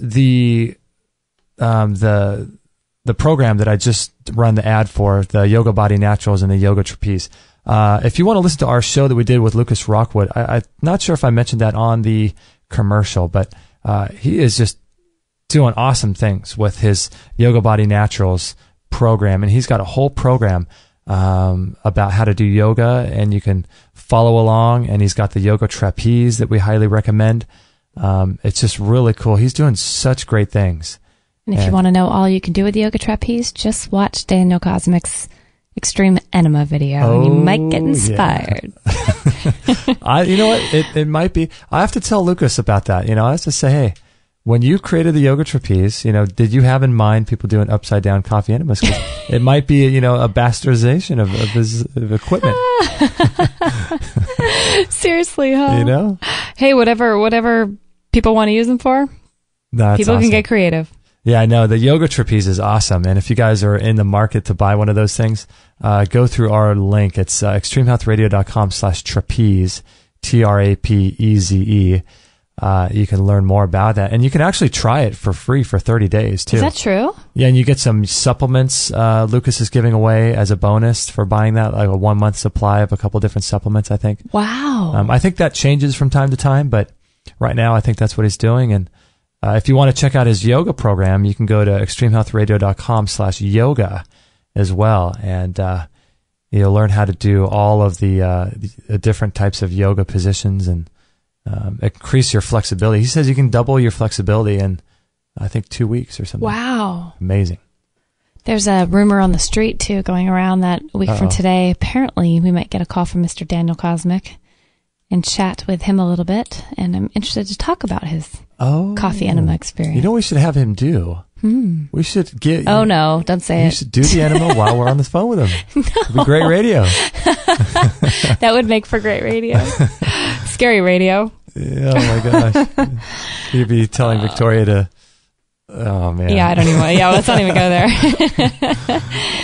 the program that I just run the ad for, the Yoga Body Naturals and the Yoga Trapeze. If you want to listen to our show that we did with Lucas Rockwood, I'm not sure if I mentioned that on the commercial, but he is just doing awesome things with his Yoga Body Naturals program, and he's got a whole program about how to do yoga, and you can follow along, and he's got the yoga trapeze that we highly recommend. It's just really cool. He's doing such great things. And if you want to know all you can do with the yoga trapeze, just watch Daniel Cosmick's Extreme Enema video, and you might get inspired. Yeah. You know what? It might be. I have to tell Lucas about that. I have to say, hey, when you created the yoga trapeze, did you have in mind people doing upside down coffee enemas? It might be, a bastardization of his equipment. Seriously, huh? Hey, whatever people want to use them for, people can get creative. Yeah, I know. The yoga trapeze is awesome. And if you guys are in the market to buy one of those things, go through our link. It's extremehealthradio.com/trapeze, TRAPEZE. You can learn more about that. And you can actually try it for free for 30 days, too. Is that true? Yeah, and you get some supplements Lucas is giving away as a bonus for buying that, like a 1-month supply of a couple different supplements, I think. Wow. I think that changes from time to time, but right now I think that's what he's doing. And if you want to check out his yoga program, you can go to extremehealthradio.com/yoga as well. And you'll learn how to do all of the different types of yoga positions and increase your flexibility. He says you can double your flexibility in, I think, 2 weeks or something. Wow. Amazing. There's a rumor on the street, too, going around that a week from today. Apparently, we might get a call from Mr. Daniel Cosmick and chat with him a little bit. And I'm interested to talk about his coffee enema experience. You know what we should have him do? We should get... Oh, no, don't say it. You should do the enema while we're on the phone with him. No. It'd be great radio. That would make for great radio. Scary radio. Yeah, oh my gosh. You'd be telling Victoria to... Oh, man. Yeah, I don't even... Yeah, let's not even go there.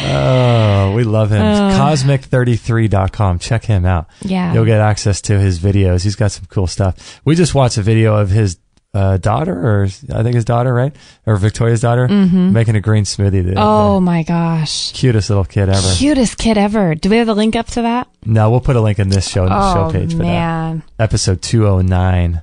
Oh, we love him. Cosmic33.com. Check him out. Yeah. You'll get access to his videos. He's got some cool stuff. We just watched a video of his daughter, or I think his daughter, right? Or Victoria's daughter, making a green smoothie. Oh, my gosh. Cutest little kid ever. Cutest kid ever. Do we have the link up to that? No, we'll put a link in this show page for that. Episode 209.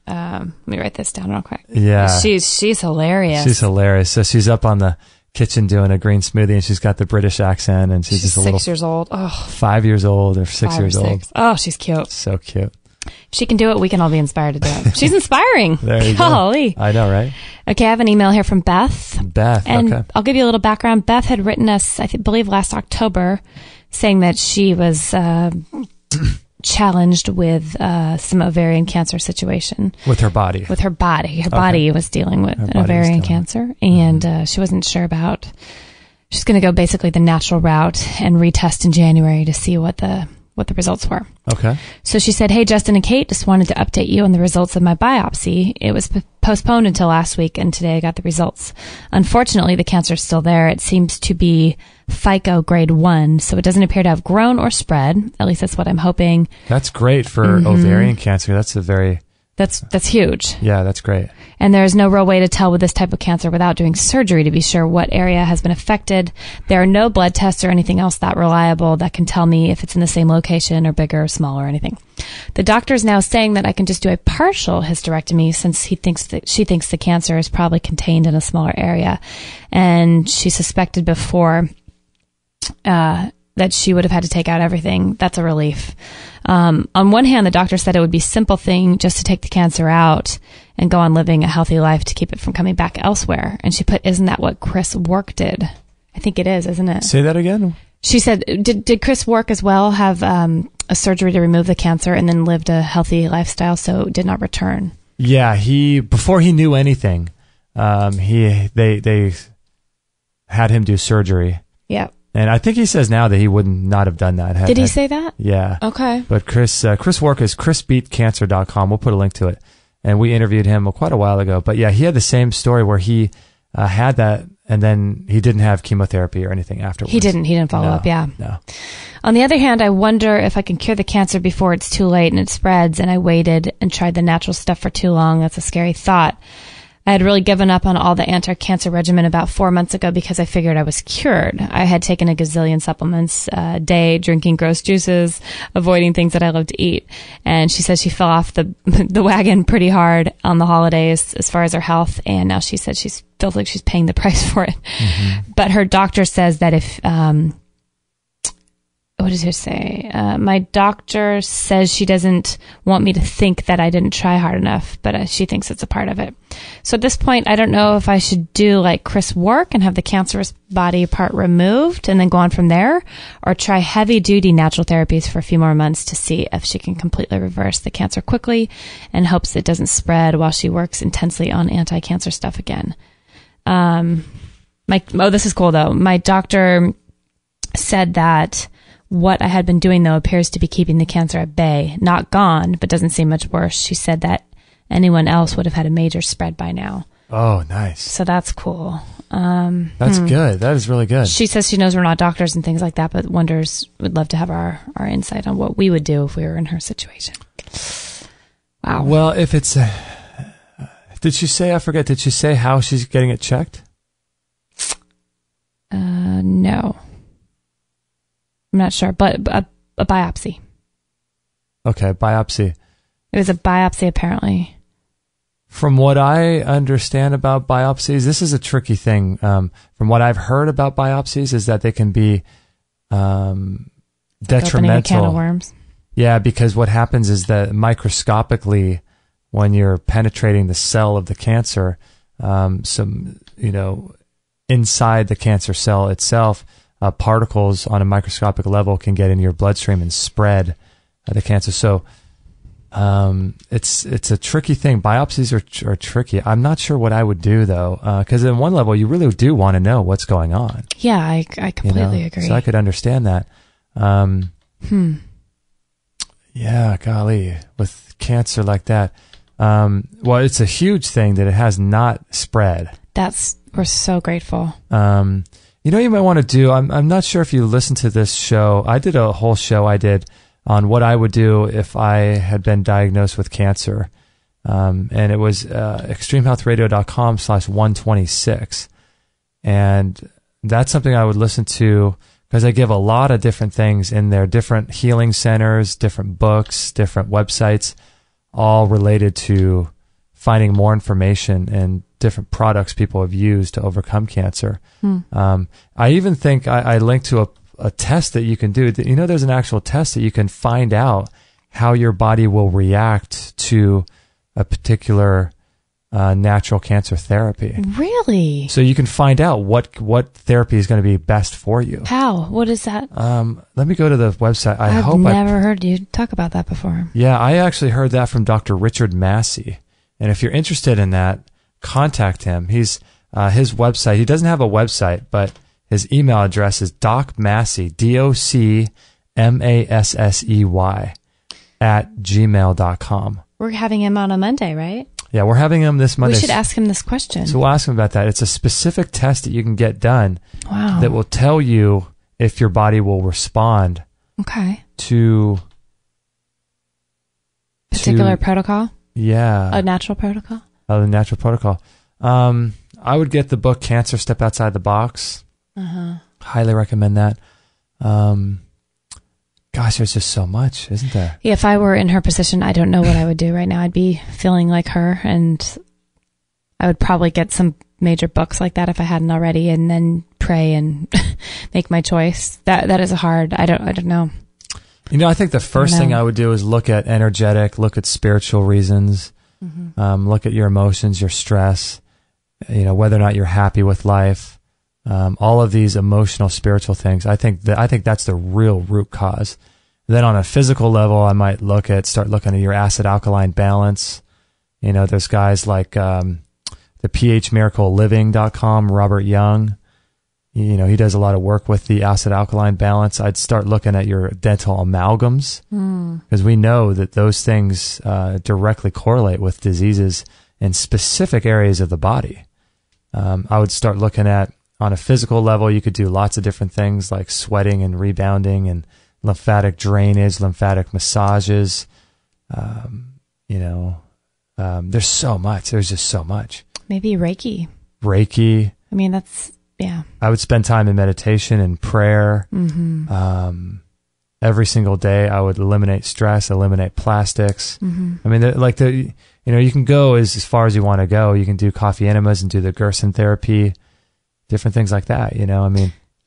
Let me write this down real quick. Yeah. She's hilarious. She's hilarious. So she's up on the kitchen doing a green smoothie, and she's got the British accent, and she's just a little 6 years old. Oh. 5 years old or 6 years old. Oh, she's cute. So cute. If she can do it, we can all be inspired to do it. She's inspiring. There you Golly. go. I know, right? Okay, I have an email here from Beth. Beth, and okay. I'll give you a little background. Beth had written us, I believe last October, saying that she was challenged with some ovarian cancer situation. With her body. Her body was dealing with an ovarian cancer, and she wasn't sure about. She's going to go basically the natural route and retest in January to see what the results were. Okay. So she said, "Hey, Justin and Kate, just wanted to update you on the results of my biopsy. It was postponed until last week, and today I got the results. Unfortunately, the cancer is still there. It seems to be FICO grade 1, so it doesn't appear to have grown or spread. At least that's what I'm hoping." That's great for ovarian cancer. That's huge. Yeah, that's great. And there is no real way to tell with this type of cancer without doing surgery to be sure what area has been affected. There are no blood tests or anything else that reliable that can tell me if it's in the same location or bigger or smaller or anything. The doctor is now saying that I can just do a partial hysterectomy since she thinks the cancer is probably contained in a smaller area. And she suspected before that she would have had to take out everything. That's a relief. On one hand, the doctor said it would be a simple thing just to take the cancer out and go on living a healthy life to keep it from coming back elsewhere. And she put, "Isn't that what Chris Work did?" I think it is, isn't it? Say that again. She said, did Chris Work as well have a surgery to remove the cancer and then lived a healthy lifestyle, so it did not return? Yeah, before he knew anything, they had him do surgery. Yeah. And I think he says now that he would not have done that. Did he say that? Yeah. Okay. But Chris Work is chrisbeatcancer.com. We'll put a link to it. And we interviewed him quite a while ago. But yeah, he had the same story where he had that, and then he didn't have chemotherapy or anything afterwards. He didn't follow up, yeah. No. On the other hand, I wonder if I can cure the cancer before it's too late and it spreads, and I waited and tried the natural stuff for too long. That's a scary thought. I had really given up on all the anti-cancer regimen about 4 months ago because I figured I was cured. I had taken a gazillion supplements a day, drinking gross juices, avoiding things that I love to eat. And she says she fell off the wagon pretty hard on the holidays as far as her health. And now she said she feels like she's paying the price for it. Mm-hmm. But her doctor says that if, what does it say? My doctor says she doesn't want me to think that I didn't try hard enough, but she thinks it's a part of it. So at this point, I don't know if I should do like Chris Work and have the cancerous body part removed and then go on from there, or try heavy duty natural therapies for a few more months to see if she can completely reverse the cancer quickly and hopes it doesn't spread while she works intensely on anti-cancer stuff again. This is cool though. My doctor said that what I had been doing, though, appears to be keeping the cancer at bay. Not gone, but doesn't seem much worse. She said that anyone else would have had a major spread by now. Oh, nice. So that's cool. That's good. That is really good. She says she knows we're not doctors and things like that, but would love to have our insight on what we would do if we were in her situation. Wow. Well, if it's... did she say how she's getting it checked? No. I'm not sure, but a biopsy. Okay, biopsy. It was a biopsy, apparently. From what I understand about biopsies, this is a tricky thing. From what I've heard about biopsies is that they can be detrimental. Opening a can of worms. Yeah, because what happens is that microscopically, when you're penetrating the cell of the cancer, inside the cancer cell itself, particles on a microscopic level can get in your bloodstream and spread the cancer. So it's a tricky thing. Biopsies are tricky. I'm not sure what I would do though, because in one level you really do want to know what's going on. Yeah, I completely agree. So I could understand that. Yeah, golly, with cancer like that. Well, it's a huge thing that it has not spread. We're so grateful. You might want to do, I'm not sure if you listened to this show. I did a whole show on what I would do if I had been diagnosed with cancer. And it was extremehealthradio.com/126. And that's something I would listen to because I give a lot of different things in there, different healing centers, different books, different websites, all related to finding more information and different products people have used to overcome cancer. I even think I linked to a test that you can do. There's an actual test that you can find out how your body will react to a particular natural cancer therapy. Really? So you can find out what therapy is going to be best for you. How? What is that? Let me go to the website. I've never heard you talk about that before. Yeah, I actually heard that from Dr. Richard Massey. And if you're interested in that, contact him. He's his website. He doesn't have a website, but his email address is docmassey, DOCMASSEY @gmail.com. We're having him on a Monday, right? Yeah, we're having him this Monday. We should ask him this question. So we'll ask him about that. It's a specific test that you can get done that will tell you if your body will respond to particular protocol. Yeah. A natural protocol? The natural protocol. I would get the book Cancer Step Outside the Box. Highly recommend that. Gosh, there's just so much, isn't there? Yeah, if I were in her position, I don't know what I would do right now. I'd be feeling like her, and I would probably get some major books like that if I hadn't already, and then pray and make my choice. That is hard. I don't know. You know, I think the first thing I would do is look at energetic, look at spiritual reasons, look at your emotions, your stress, whether or not you're happy with life. All of these emotional, spiritual things. I think that's the real root cause. Then on a physical level, I might start looking at your acid alkaline balance. There's guys like, the phmiracleliving.com, Robert Young. He does a lot of work with the acid alkaline balance. I'd start looking at your dental amalgams because we know that those things, directly correlate with diseases in specific areas of the body. I would start looking at, on a physical level, you could do lots of different things like sweating and rebounding and lymphatic drainage, lymphatic massages. There's so much. There's just so much. Maybe Reiki. I mean, that's, yeah. I would spend time in meditation and prayer. Every single day, I would eliminate stress, eliminate plastics. I mean, you can go as far as you want to go. You can do coffee enemas and do the Gerson therapy. Different things like that,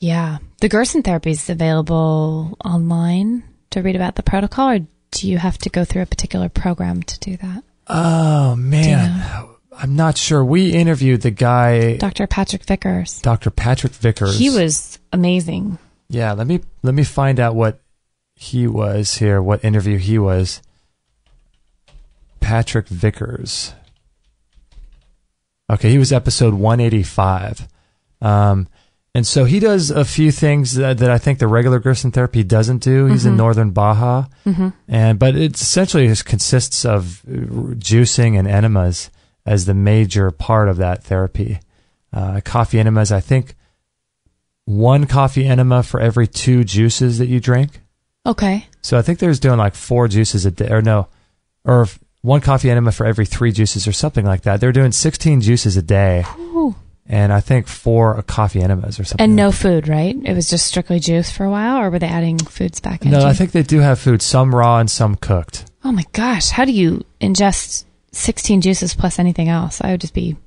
Yeah. The Gerson therapy is available online to read about the protocol, or do you have to go through a particular program to do that? Oh, man. I'm not sure. We interviewed the guy... Dr. Patrick Vickers. He was amazing. Yeah, let me find out what he was here, what interview he was. Patrick Vickers. Okay, he was episode 185. And so he does a few things that I think the regular Gerson therapy doesn't do. He's in northern Baja, but it essentially consists of juicing and enemas as the major part of that therapy. Coffee enemas, I think one coffee enema for every 2 juices that you drink. Okay. So I think there's doing like 4 juices a day, or one coffee enema for every 3 juices or something like that. They're doing 16 juices a day. Ooh. And I think 4 coffee enemas or something. And no food, right? It was just strictly juice for a while, or were they adding foods back in? No, I think they do have food, some raw and some cooked. Oh my gosh. How do you ingest 16 juices plus anything else? I would just be...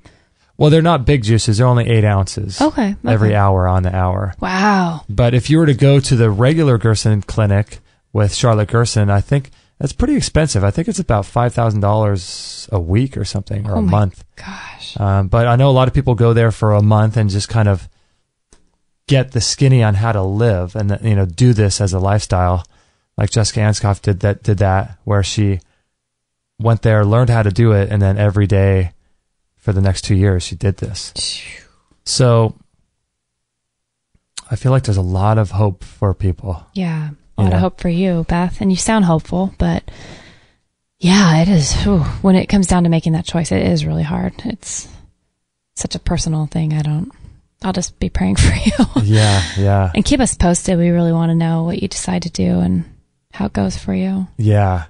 Well, they're not big juices. They're only 8 ounces. Okay. Every hour on the hour. Wow. But if you were to go to the regular Gerson clinic with Charlotte Gerson, I think that's pretty expensive. I think it's about $5,000 a week or something, or a month. Gosh. But I know a lot of people go there for a month and just kind of get the skinny on how to live and do this as a lifestyle. Like Jessica Anscoff did that, where she went there, learned how to do it, and then every day for the next 2 years she did this. So I feel like there's a lot of hope for people. Yeah, a lot of hope for you, Beth. And you sound hopeful, but yeah, it is. When it comes down to making that choice, it is really hard. It's such a personal thing. I'll just be praying for you. Yeah. And keep us posted. We really want to know what you decide to do and how it goes for you. Yeah.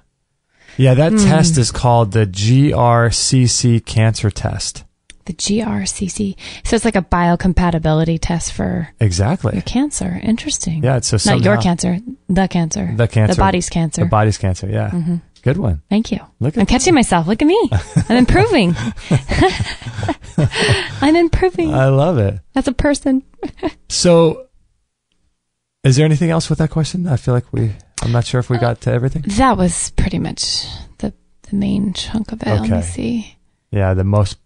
Yeah, that test is called the GRCC cancer test. The GRCC. So it's like a biocompatibility test for exactly your cancer. Interesting. Yeah, so not your cancer, the cancer. The cancer. The body's cancer. The body's cancer, yeah. Mm-hmm. Good one. Thank you. I'm catching myself. Look at me. I'm improving. I'm improving. I love it. As a person. So, is there anything else with that question? I feel like I'm not sure if we got to everything. That was pretty much the main chunk of it. Okay. Let me see. the most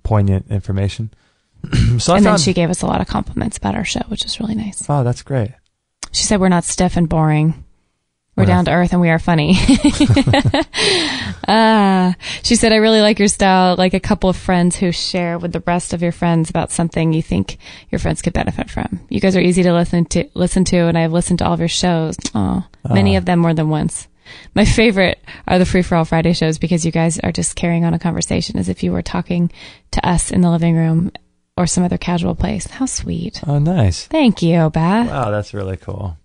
poignant information. So then she gave us a lot of compliments about our show, which was really nice. Oh, that's great. She said we're not stiff and boring. We're down to earth and we are funny. She said, I really like your style, like a couple of friends who share with the rest of your friends about something you think your friends could benefit from. You guys are easy to listen to, and I've listened to all of your shows. Many of them more than once. My favorite are the Free for All Friday shows because you guys are just carrying on a conversation as if you were talking to us in the living room or some other casual place. How sweet. Oh, nice. Thank you, Beth. Wow, that's really cool.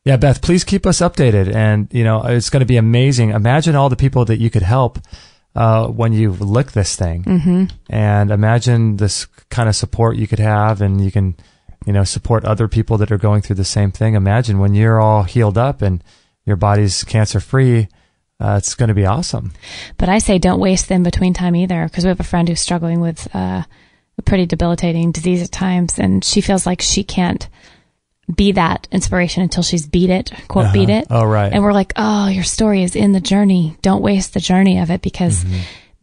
Yeah, Beth, please keep us updated. And, it's going to be amazing. Imagine all the people that you could help when you lick this thing. Mm-hmm. And imagine this kind of support you could have, and you can, support other people that are going through the same thing. Imagine when you're all healed up and your body's cancer-free, it's going to be awesome. But I say don't waste the in-between time either, because we have a friend who's struggling with a pretty debilitating disease at times, and she feels like she can't be that inspiration until she's beat it, quote, beat it. Oh, right. And we're like, oh, your story is in the journey. Don't waste the journey of it, because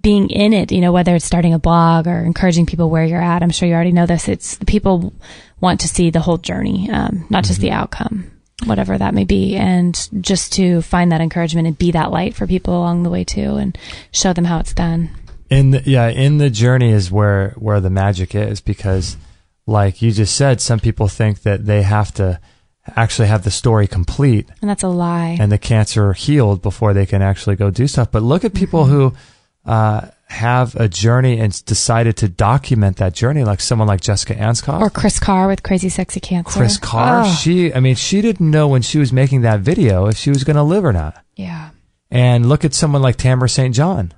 being in it, whether it's starting a blog or encouraging people where you're at, I'm sure you already know this, it's the people want to see the whole journey, not just the outcome, whatever that may be. And just to find that encouragement and be that light for people along the way too, and show them how it's done. In the journey is where the magic is, because like you just said, some people think that they have to actually have the story complete. And that's a lie. And the cancer healed before they can actually go do stuff. But look at people who have a journey and decided to document that journey, like someone like Jessica Anscoff. Or Chris Carr with Crazy Sexy Cancer. Chris Carr, she didn't know when she was making that video if she was going to live or not. Yeah. And look at someone like Tamara St. John.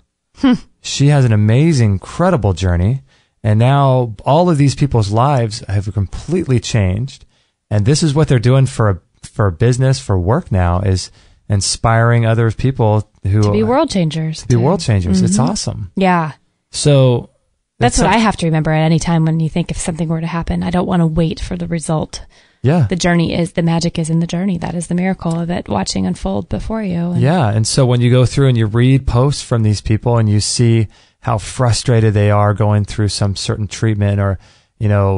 She has an amazing, incredible journey. And now all of these people's lives have completely changed. And this is what they're doing for business, for work now, is inspiring other people to be world changers. It's awesome. Yeah. So that's what I have to remember at any time when you think if something were to happen. I don't want to wait for the result. Yeah. The magic is in the journey. That is the miracle of it watching unfold before you. And so when you go through and you read posts from these people and you see how frustrated they are going through some certain treatment, or,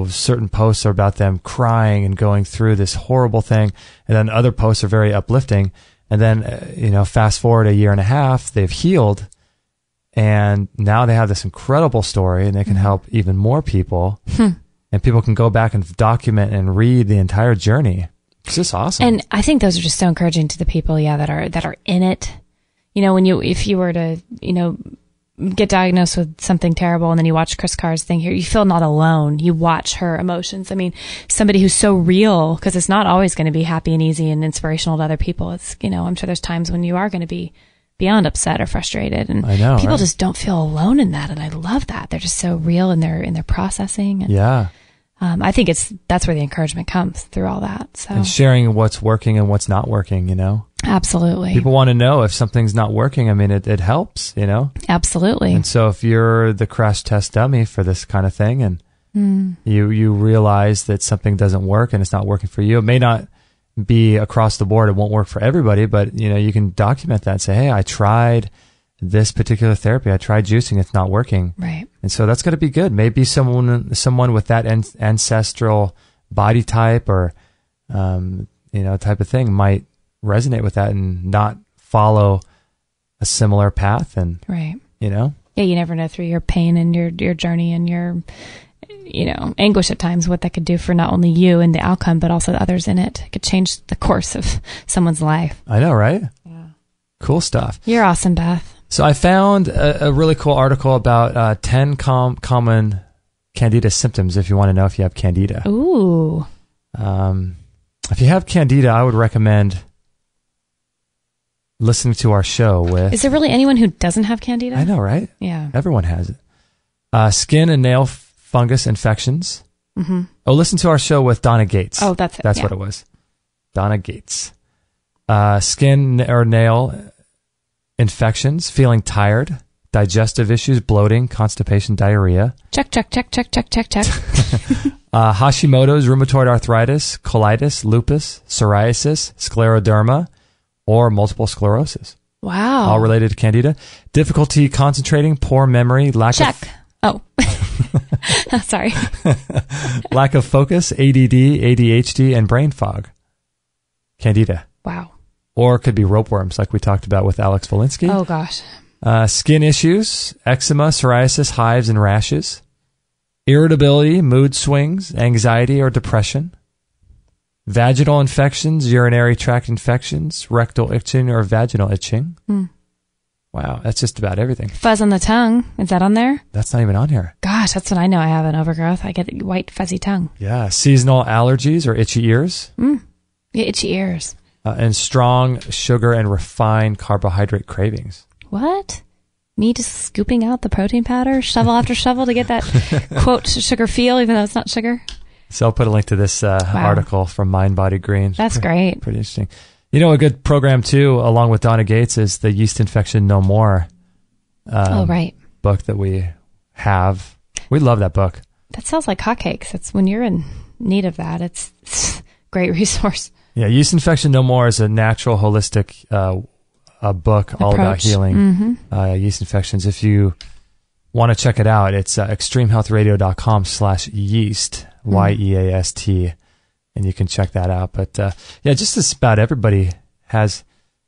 certain posts are about them crying and going through this horrible thing. And then other posts are very uplifting. And then, fast forward a year and a half, they've healed, and now they have this incredible story, and they can help even more people. And people can go back and document and read the entire journey. It's just awesome. And I think those are just so encouraging to the people, that are in it. If you were to, get diagnosed with something terrible and then you watch Chris Carr's thing here, you feel not alone. You watch her emotions. I mean, somebody who's so real, because it's not always going to be happy and easy and inspirational to other people. It's, I'm sure there's times when you are going to be beyond upset or frustrated, and I know, people just don't feel alone in that. And I love that. They're just so real in their processing. And, I think that's where the encouragement comes through all that. So, and sharing what's working and what's not working, Absolutely. People want to know if something's not working. I mean, it helps, Absolutely. And so if you're the crash test dummy for this kind of thing, and you realize that something doesn't work and it's not working for you, it may not be across the board. It won't work for everybody, but you can document that and say, hey, I tried this particular therapy. I tried juicing. It's not working. Right. And so that's going to be good. Maybe someone with that ancestral body type or, type of thing might resonate with that and not follow a similar path. And, right. Yeah, you never know through your pain and your journey and your, anguish at times, what that could do for not only you and the outcome, but also the others in it. It could change the course of someone's life. I know, right? Yeah. Cool stuff. You're awesome, Beth. So I found a really cool article about 10 common Candida symptoms if you want to know if you have Candida. Ooh. If you have Candida, I would recommend listening to our show with... Is there really anyone who doesn't have Candida? I know, right? Yeah. Everyone has it. Skin and nail fungus infections. Mm-hmm. Oh, listen to our show with Donna Gates. Oh, that's it. That's what it was. Donna Gates. Skin or nail infections, feeling tired, digestive issues, bloating, constipation, diarrhea. Check. Hashimoto's, rheumatoid arthritis, colitis, lupus, psoriasis, scleroderma, or multiple sclerosis. Wow. All related to Candida. Difficulty concentrating, poor memory, Check. Oh. Sorry. lack of focus, ADD, ADHD, and brain fog. Candida. Wow. Or it could be ropeworms, like we talked about with Alex Volinsky. Oh, gosh. Skin issues, eczema, psoriasis, hives, and rashes. Irritability, mood swings, anxiety or depression. Vaginal infections, urinary tract infections, rectal itching or vaginal itching. Wow, that's just about everything. Fuzz on the tongue. Is that on there? That's not even on here. Gosh, that's what I know. I have an overgrowth. I get white, fuzzy tongue. Yeah, seasonal allergies or itchy ears. Yeah, itchy ears. And strong sugar and refined carbohydrate cravings. What? Me just scooping out the protein powder, shovel after shovel to get that, quote, sugar feel, even though it's not sugar? So I'll put a link to this article from Mind, Body, Green. That's great. Pretty interesting. You know, a good program, too, along with Donna Gates, is the Yeast Infection No More right. book that we have. We love that book. That sounds like hotcakes. It's when you're in need of that. It's a great resource. Yeah, Yeast Infection No More is a natural, holistic a book all about healing yeast infections. If you want to check it out, it's extremehealthradio.com/yeast, YEAST, and you can check that out. But yeah, just as about everybody has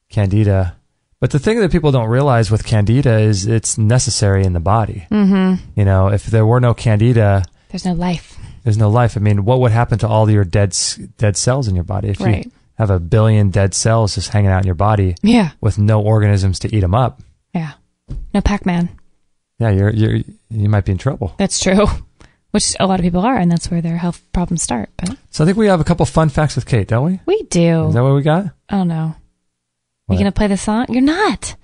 Candida. But the thing that people don't realize with Candida is it's necessary in the body. You know, if there were no Candida, there's no life. There's no life. I mean, what would happen to all your dead cells in your body if you have 1 billion dead cells just hanging out in your body with no organisms to eat them up? Yeah. No Pac-Man. Yeah, you might be in trouble. That's true. Which a lot of people are, and that's where their health problems start. But so I think we have a couple fun facts with Kate, don't we? We do. Is that what we got? Oh, no. Are you going to play the song? You're not.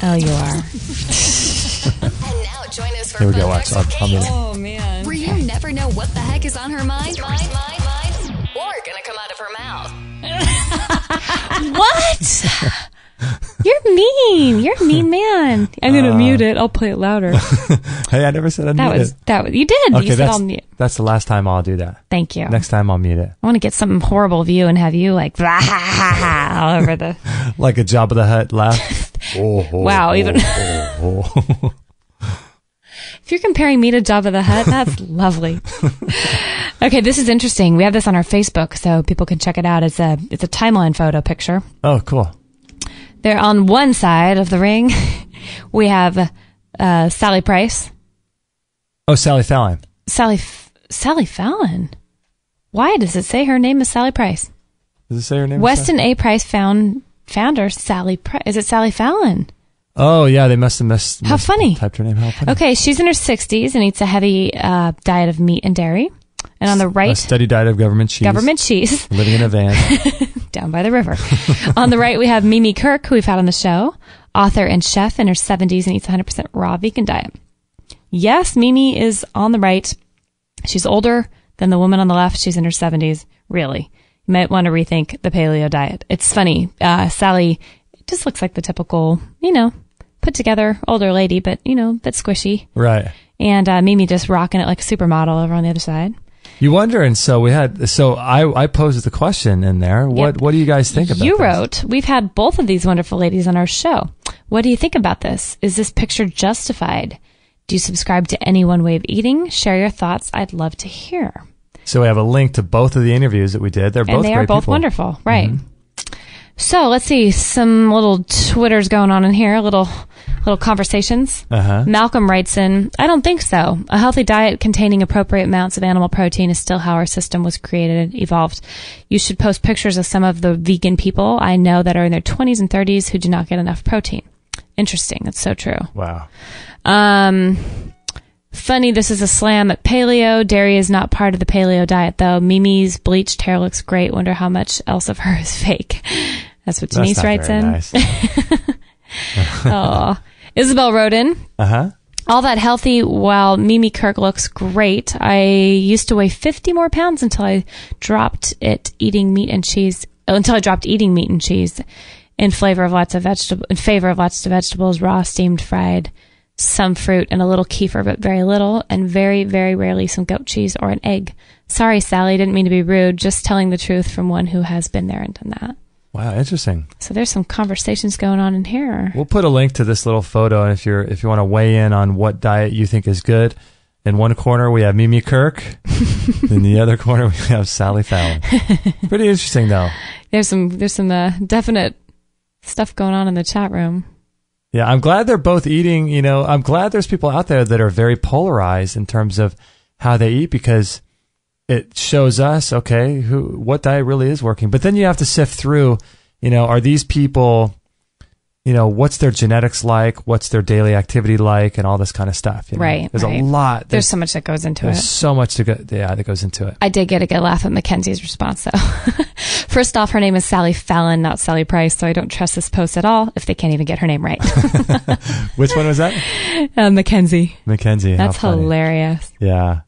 Oh, you are. And now join us for Here we go. Fun Watch. Facts with I'll Kate, Oh, man. where you never know what the heck is on her mind or gonna come out of her mouth. What? You're mean. You're a mean man. I'm going to mute it. I'll play it louder. Hey, I never said I'd mute it. You did. Okay, You said I'll mute. that's the last time I'll do that. Thank you. Next time I'll mute it. I want to get something horrible of you and have you like all over the... Like a Jabba the Hutt laugh. Wow, even... If you're comparing me to Jabba the Hutt, that's lovely. Okay, this is interesting. We have this on our Facebook, so people can check it out. It's a timeline photo picture. Oh, cool. There on one side of the ring, we have Sally Price. Oh, Sally Fallon. Sally Fallon. Why does it say her name is Sally Price? Does it say her name? Weston A. Price founder Sally Price. Is it Sally Fallon? Oh, yeah, they must have missed. How funny. Typed her name. How funny. Okay, she's in her 60s and eats a heavy diet of meat and dairy. And on the right... A steady diet of government cheese. Government cheese. Living in a van. Down by the river. On the right, we have Mimi Kirk, who we've had on the show. Author and chef in her 70s and eats 100% raw vegan diet. Yes, Mimi is on the right. She's older than the woman on the left. She's in her 70s. Really. You might want to rethink the paleo diet. It's funny. Sally just looks like the typical, put together older lady, but, a bit squishy. Right. And Mimi just rocking it like a supermodel over on the other side. You wonder, and so I posed the question in there. What do you guys think about this? You wrote, we've had both of these wonderful ladies on our show. What do you think about this? Is this picture justified? Do you subscribe to any one way of eating? Share your thoughts. I'd love to hear. So we have a link to both of the interviews that we did. They're both and they great are both people. Wonderful, right? So let's see some little Twitters going on in here, little conversations. Malcolm writes in, I don't think so. A healthy diet containing appropriate amounts of animal protein is still how our system was created and evolved. You should post pictures of some of the vegan people I know that are in their 20s and 30s who do not get enough protein. Interesting. That's so true. Wow. Funny, this is a slam at paleo. Dairy is not part of the paleo diet, though. Mimi's bleached hair looks great. Wonder how much else of her is fake. That's what Denise writes in. Nice. Oh, Isabel wrote in. All that healthy while Mimi Kirk looks great. I used to weigh 50 more pounds until I dropped eating meat and cheese. In favor of lots of vegetables, raw, steamed, fried, some fruit, and a little kefir, but very little, and very, very rarely some goat cheese or an egg. Sorry, Sally, didn't mean to be rude. Just telling the truth from one who has been there and done that. Wow, interesting. So there's some conversations going on in here. We'll put a link to this little photo, and if you want to weigh in on what diet you think is good. In one corner we have Mimi Kirk. In the other corner we have Sally Fallon. Pretty interesting, though. There's some definite stuff going on in the chat room. Yeah, I'm glad they're both eating. I'm glad there's people out there that are very polarized in terms of how they eat, because it shows us, okay, what diet really is working. But then you have to sift through, are these people, what's their genetics like, what's their daily activity like, and all this kind of stuff. Right. There's a lot. There's so much that goes into it. There's so much that goes into it. I did get a good laugh at Mackenzie's response, though. First off, her name is Sally Fallon, not Sally Price, so I don't trust this post at all if they can't even get her name right. Which one was that? Mackenzie. Mackenzie. That's hilarious. Yeah.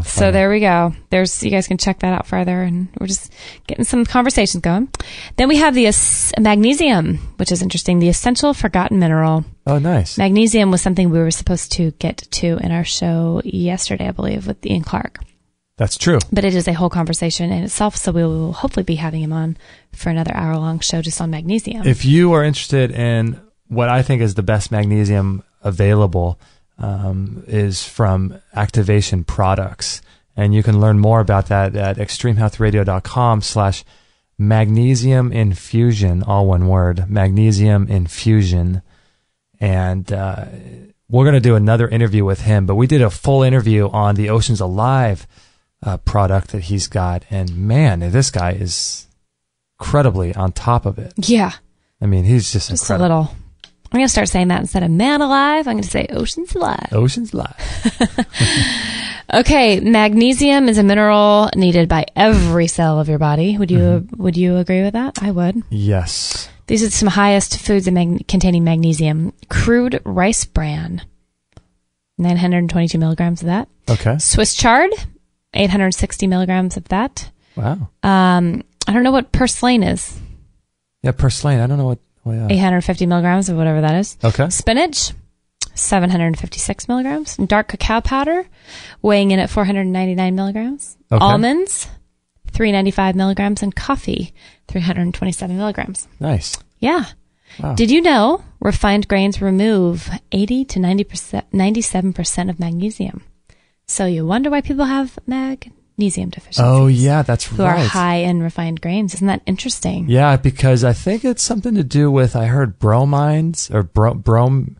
So there we go. You guys can check that out further, and we're just getting some conversations going. Then we have the magnesium, which is interesting, the essential forgotten mineral. Oh, nice. Magnesium was something we were supposed to get to in our show yesterday, I believe, with Ian Clark. That's true. But it is a whole conversation in itself, so we will hopefully be having him on for another hour-long show just on magnesium. If you are interested in what I think is the best magnesium available, is from Activation Products. And you can learn more about that at extremehealthradio.com/magnesium infusion, all one word, magnesium infusion. And we're going to do another interview with him, but we did a full interview on the Oceans Alive product that he's got. And man, this guy is incredibly on top of it. Yeah. I mean, he's just incredible. A little. I'm going to start saying that instead of man alive. I'm going to say Oceans Alive. Oceans Alive. Okay, magnesium is a mineral needed by every cell of your body. Would you agree with that? I would. Yes. These are some highest foods containing magnesium. Crude rice bran, 922 milligrams of that. Okay. Swiss chard, 860 milligrams of that. Wow. I don't know what purslane is. Yeah, purslane. I don't know what. Well, yeah. 850 milligrams of whatever that is. Okay. Spinach, 756 milligrams. Dark cacao powder, weighing in at 499 milligrams. Okay. Almonds, 395 milligrams. And coffee, 327 milligrams. Nice. Yeah. Wow. Did you know refined grains remove 80 to 97% of magnesium? So you wonder why people have magnesium deficiency. Oh, yeah, that's who right. are high in refined grains. Isn't that interesting? Yeah, because I think it's something to do with, I heard bromines or bromines.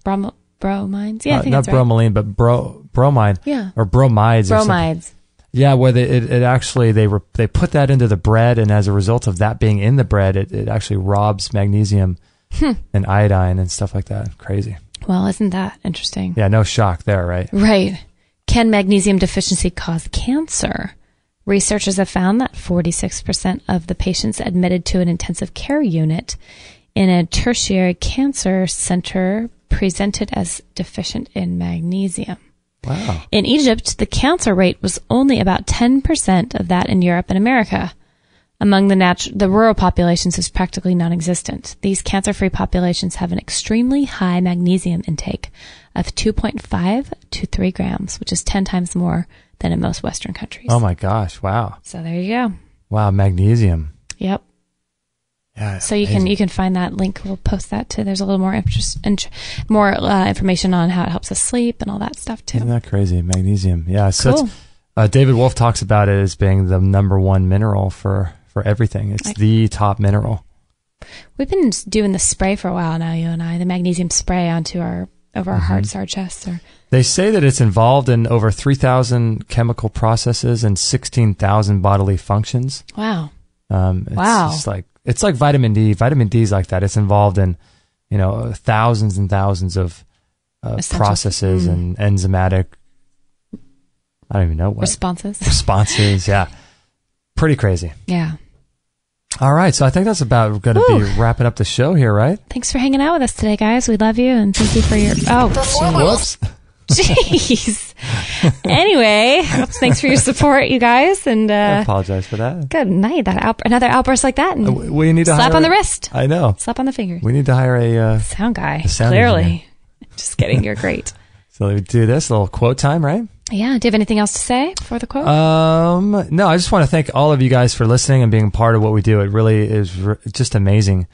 Yeah, I think not that's right. bromelain, but bromine. Yeah. Or bromides. Bromides. Yeah, where it actually, they put that into the bread, and as a result of that being in the bread, it actually robs magnesium and iodine and stuff like that. Crazy. Well, isn't that interesting? Yeah, no shock there, right? Right. Can magnesium deficiency cause cancer? Researchers have found that 46% of the patients admitted to an intensive care unit in a tertiary cancer center presented as deficient in magnesium. Wow. In Egypt, the cancer rate was only about 10% of that in Europe and America. Among the rural populations is practically non-existent. These cancer-free populations have an extremely high magnesium intake of 2.5 to 3 grams, which is 10 times more than in most Western countries. Oh my gosh! Wow. So there you go. Wow, magnesium. Yep. Yeah. So you can find that link. We'll post that too. There's a little more information on how it helps us sleep and all that stuff too. Isn't that crazy? Magnesium. Yeah. So cool. David Wolfe talks about it as being the number one mineral for everything. It's the top mineral. We've been doing the spray for a while now, you and I, the magnesium spray onto our hearts, our chests. They say that it's involved in over 3,000 chemical processes and 16,000 bodily functions. Wow. It's like vitamin D. Vitamin D is like that. It's involved in, thousands and thousands of processes and enzymatic. I don't even know what responses. Yeah, pretty crazy. Yeah. All right, so I think that's about going to be wrapping up the show here, right? Thanks for hanging out with us today, guys. We love you, and thank you for your... Whoops. Jeez. Anyway, thanks for your support, you guys, and I apologize for that. Good night. Another outburst like that, and we need to slap on the wrist. I know. Slap on the fingers. We need to hire a sound guy. sound clearly. engineer. Just kidding. You're great. So we do this little quote time, right? Yeah. Do you have anything else to say before the quote? No, I just want to thank all of you guys for listening and being part of what we do. It really is just amazing.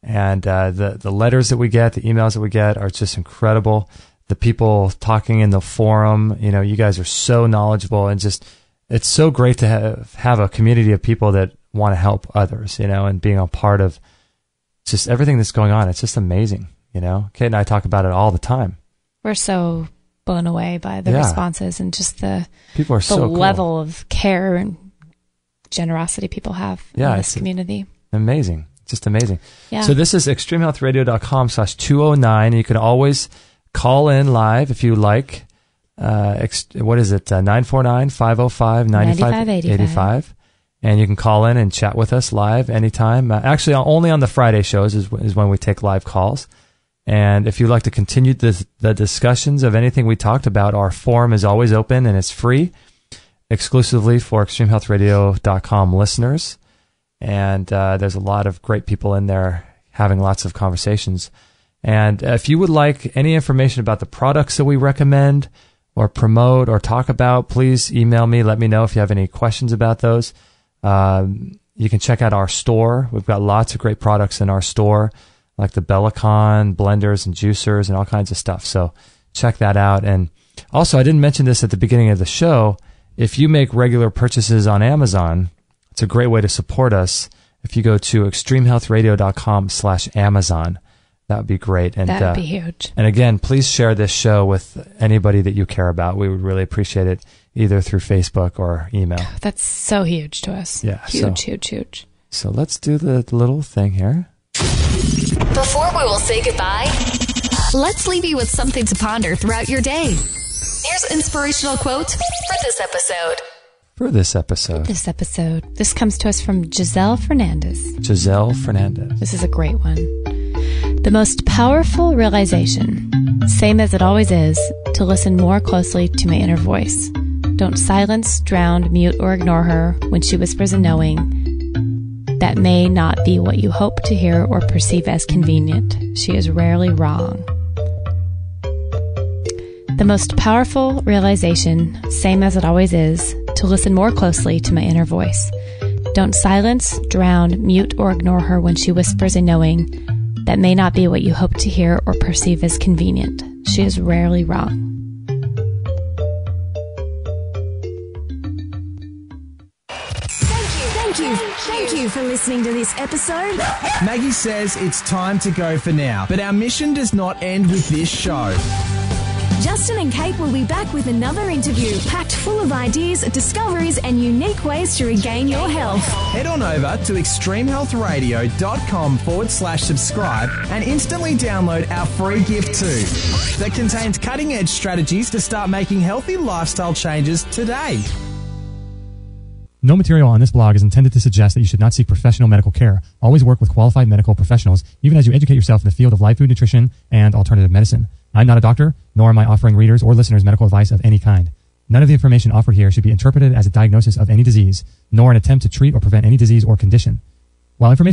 And the letters that we get, the emails that we get are just incredible. The people talking in the forum, you guys are so knowledgeable, and just it's so great to have a community of people that want to help others, and being a part of just everything that's going on. It's just amazing, Kate and I talk about it all the time. We're so blown away by the responses and just the people are so cool. level of care and generosity people have in this community. Amazing. Just amazing. Yeah. So this is extremehealthradio.com/209. You can always call in live if you like. What is it? 949-505-9585. And you can call in and chat with us live anytime. Actually, only on the Friday shows is when we take live calls. And if you'd like to continue the discussions of anything we talked about, our forum is always open and it's free, exclusively for extremehealthradio.com listeners. And there's a lot of great people in there having lots of conversations. And if you would like any information about the products that we recommend or promote or talk about, please email me. Let me know if you have any questions about those. You can check out our store. We've got lots of great products in our store, like the Bellicon blenders and juicers and all kinds of stuff. So check that out. And also, I didn't mention this at the beginning of the show. If you make regular purchases on Amazon, it's a great way to support us. If you go to extremehealthradio.com/Amazon, that would be great. And that would be huge. And again, please share this show with anybody that you care about. We would really appreciate it, either through Facebook or email. That's so huge to us. Yeah. Huge. So let's do the little thing here. Before we will say goodbye, let's leave you with something to ponder throughout your day. Here's an inspirational quote for this episode. This comes to us from Giselle Fernandez. This is a great one. The most powerful realization, same as it always is, to listen more closely to my inner voice. Don't silence, drown, mute, or ignore her when she whispers a knowing that may not be what you hope to hear or perceive as convenient. She is rarely wrong. The most powerful realization, same as it always is, to listen more closely to my inner voice. Don't silence, drown, mute, or ignore her when she whispers a knowing that may not be what you hope to hear or perceive as convenient. She is rarely wrong. Thank you for listening to this episode. Maggie says it's time to go for now, but our mission does not end with this show. Justin and Kate will be back with another interview packed full of ideas, discoveries, and unique ways to regain your health. Head on over to extremehealthradio.com/subscribe and instantly download our free gift too that contains cutting-edge strategies to start making healthy lifestyle changes today. No material on this blog is intended to suggest that you should not seek professional medical care. Always work with qualified medical professionals, even as you educate yourself in the field of live food nutrition and alternative medicine. I'm not a doctor, nor am I offering readers or listeners medical advice of any kind. None of the information offered here should be interpreted as a diagnosis of any disease, nor an attempt to treat or prevent any disease or condition. While information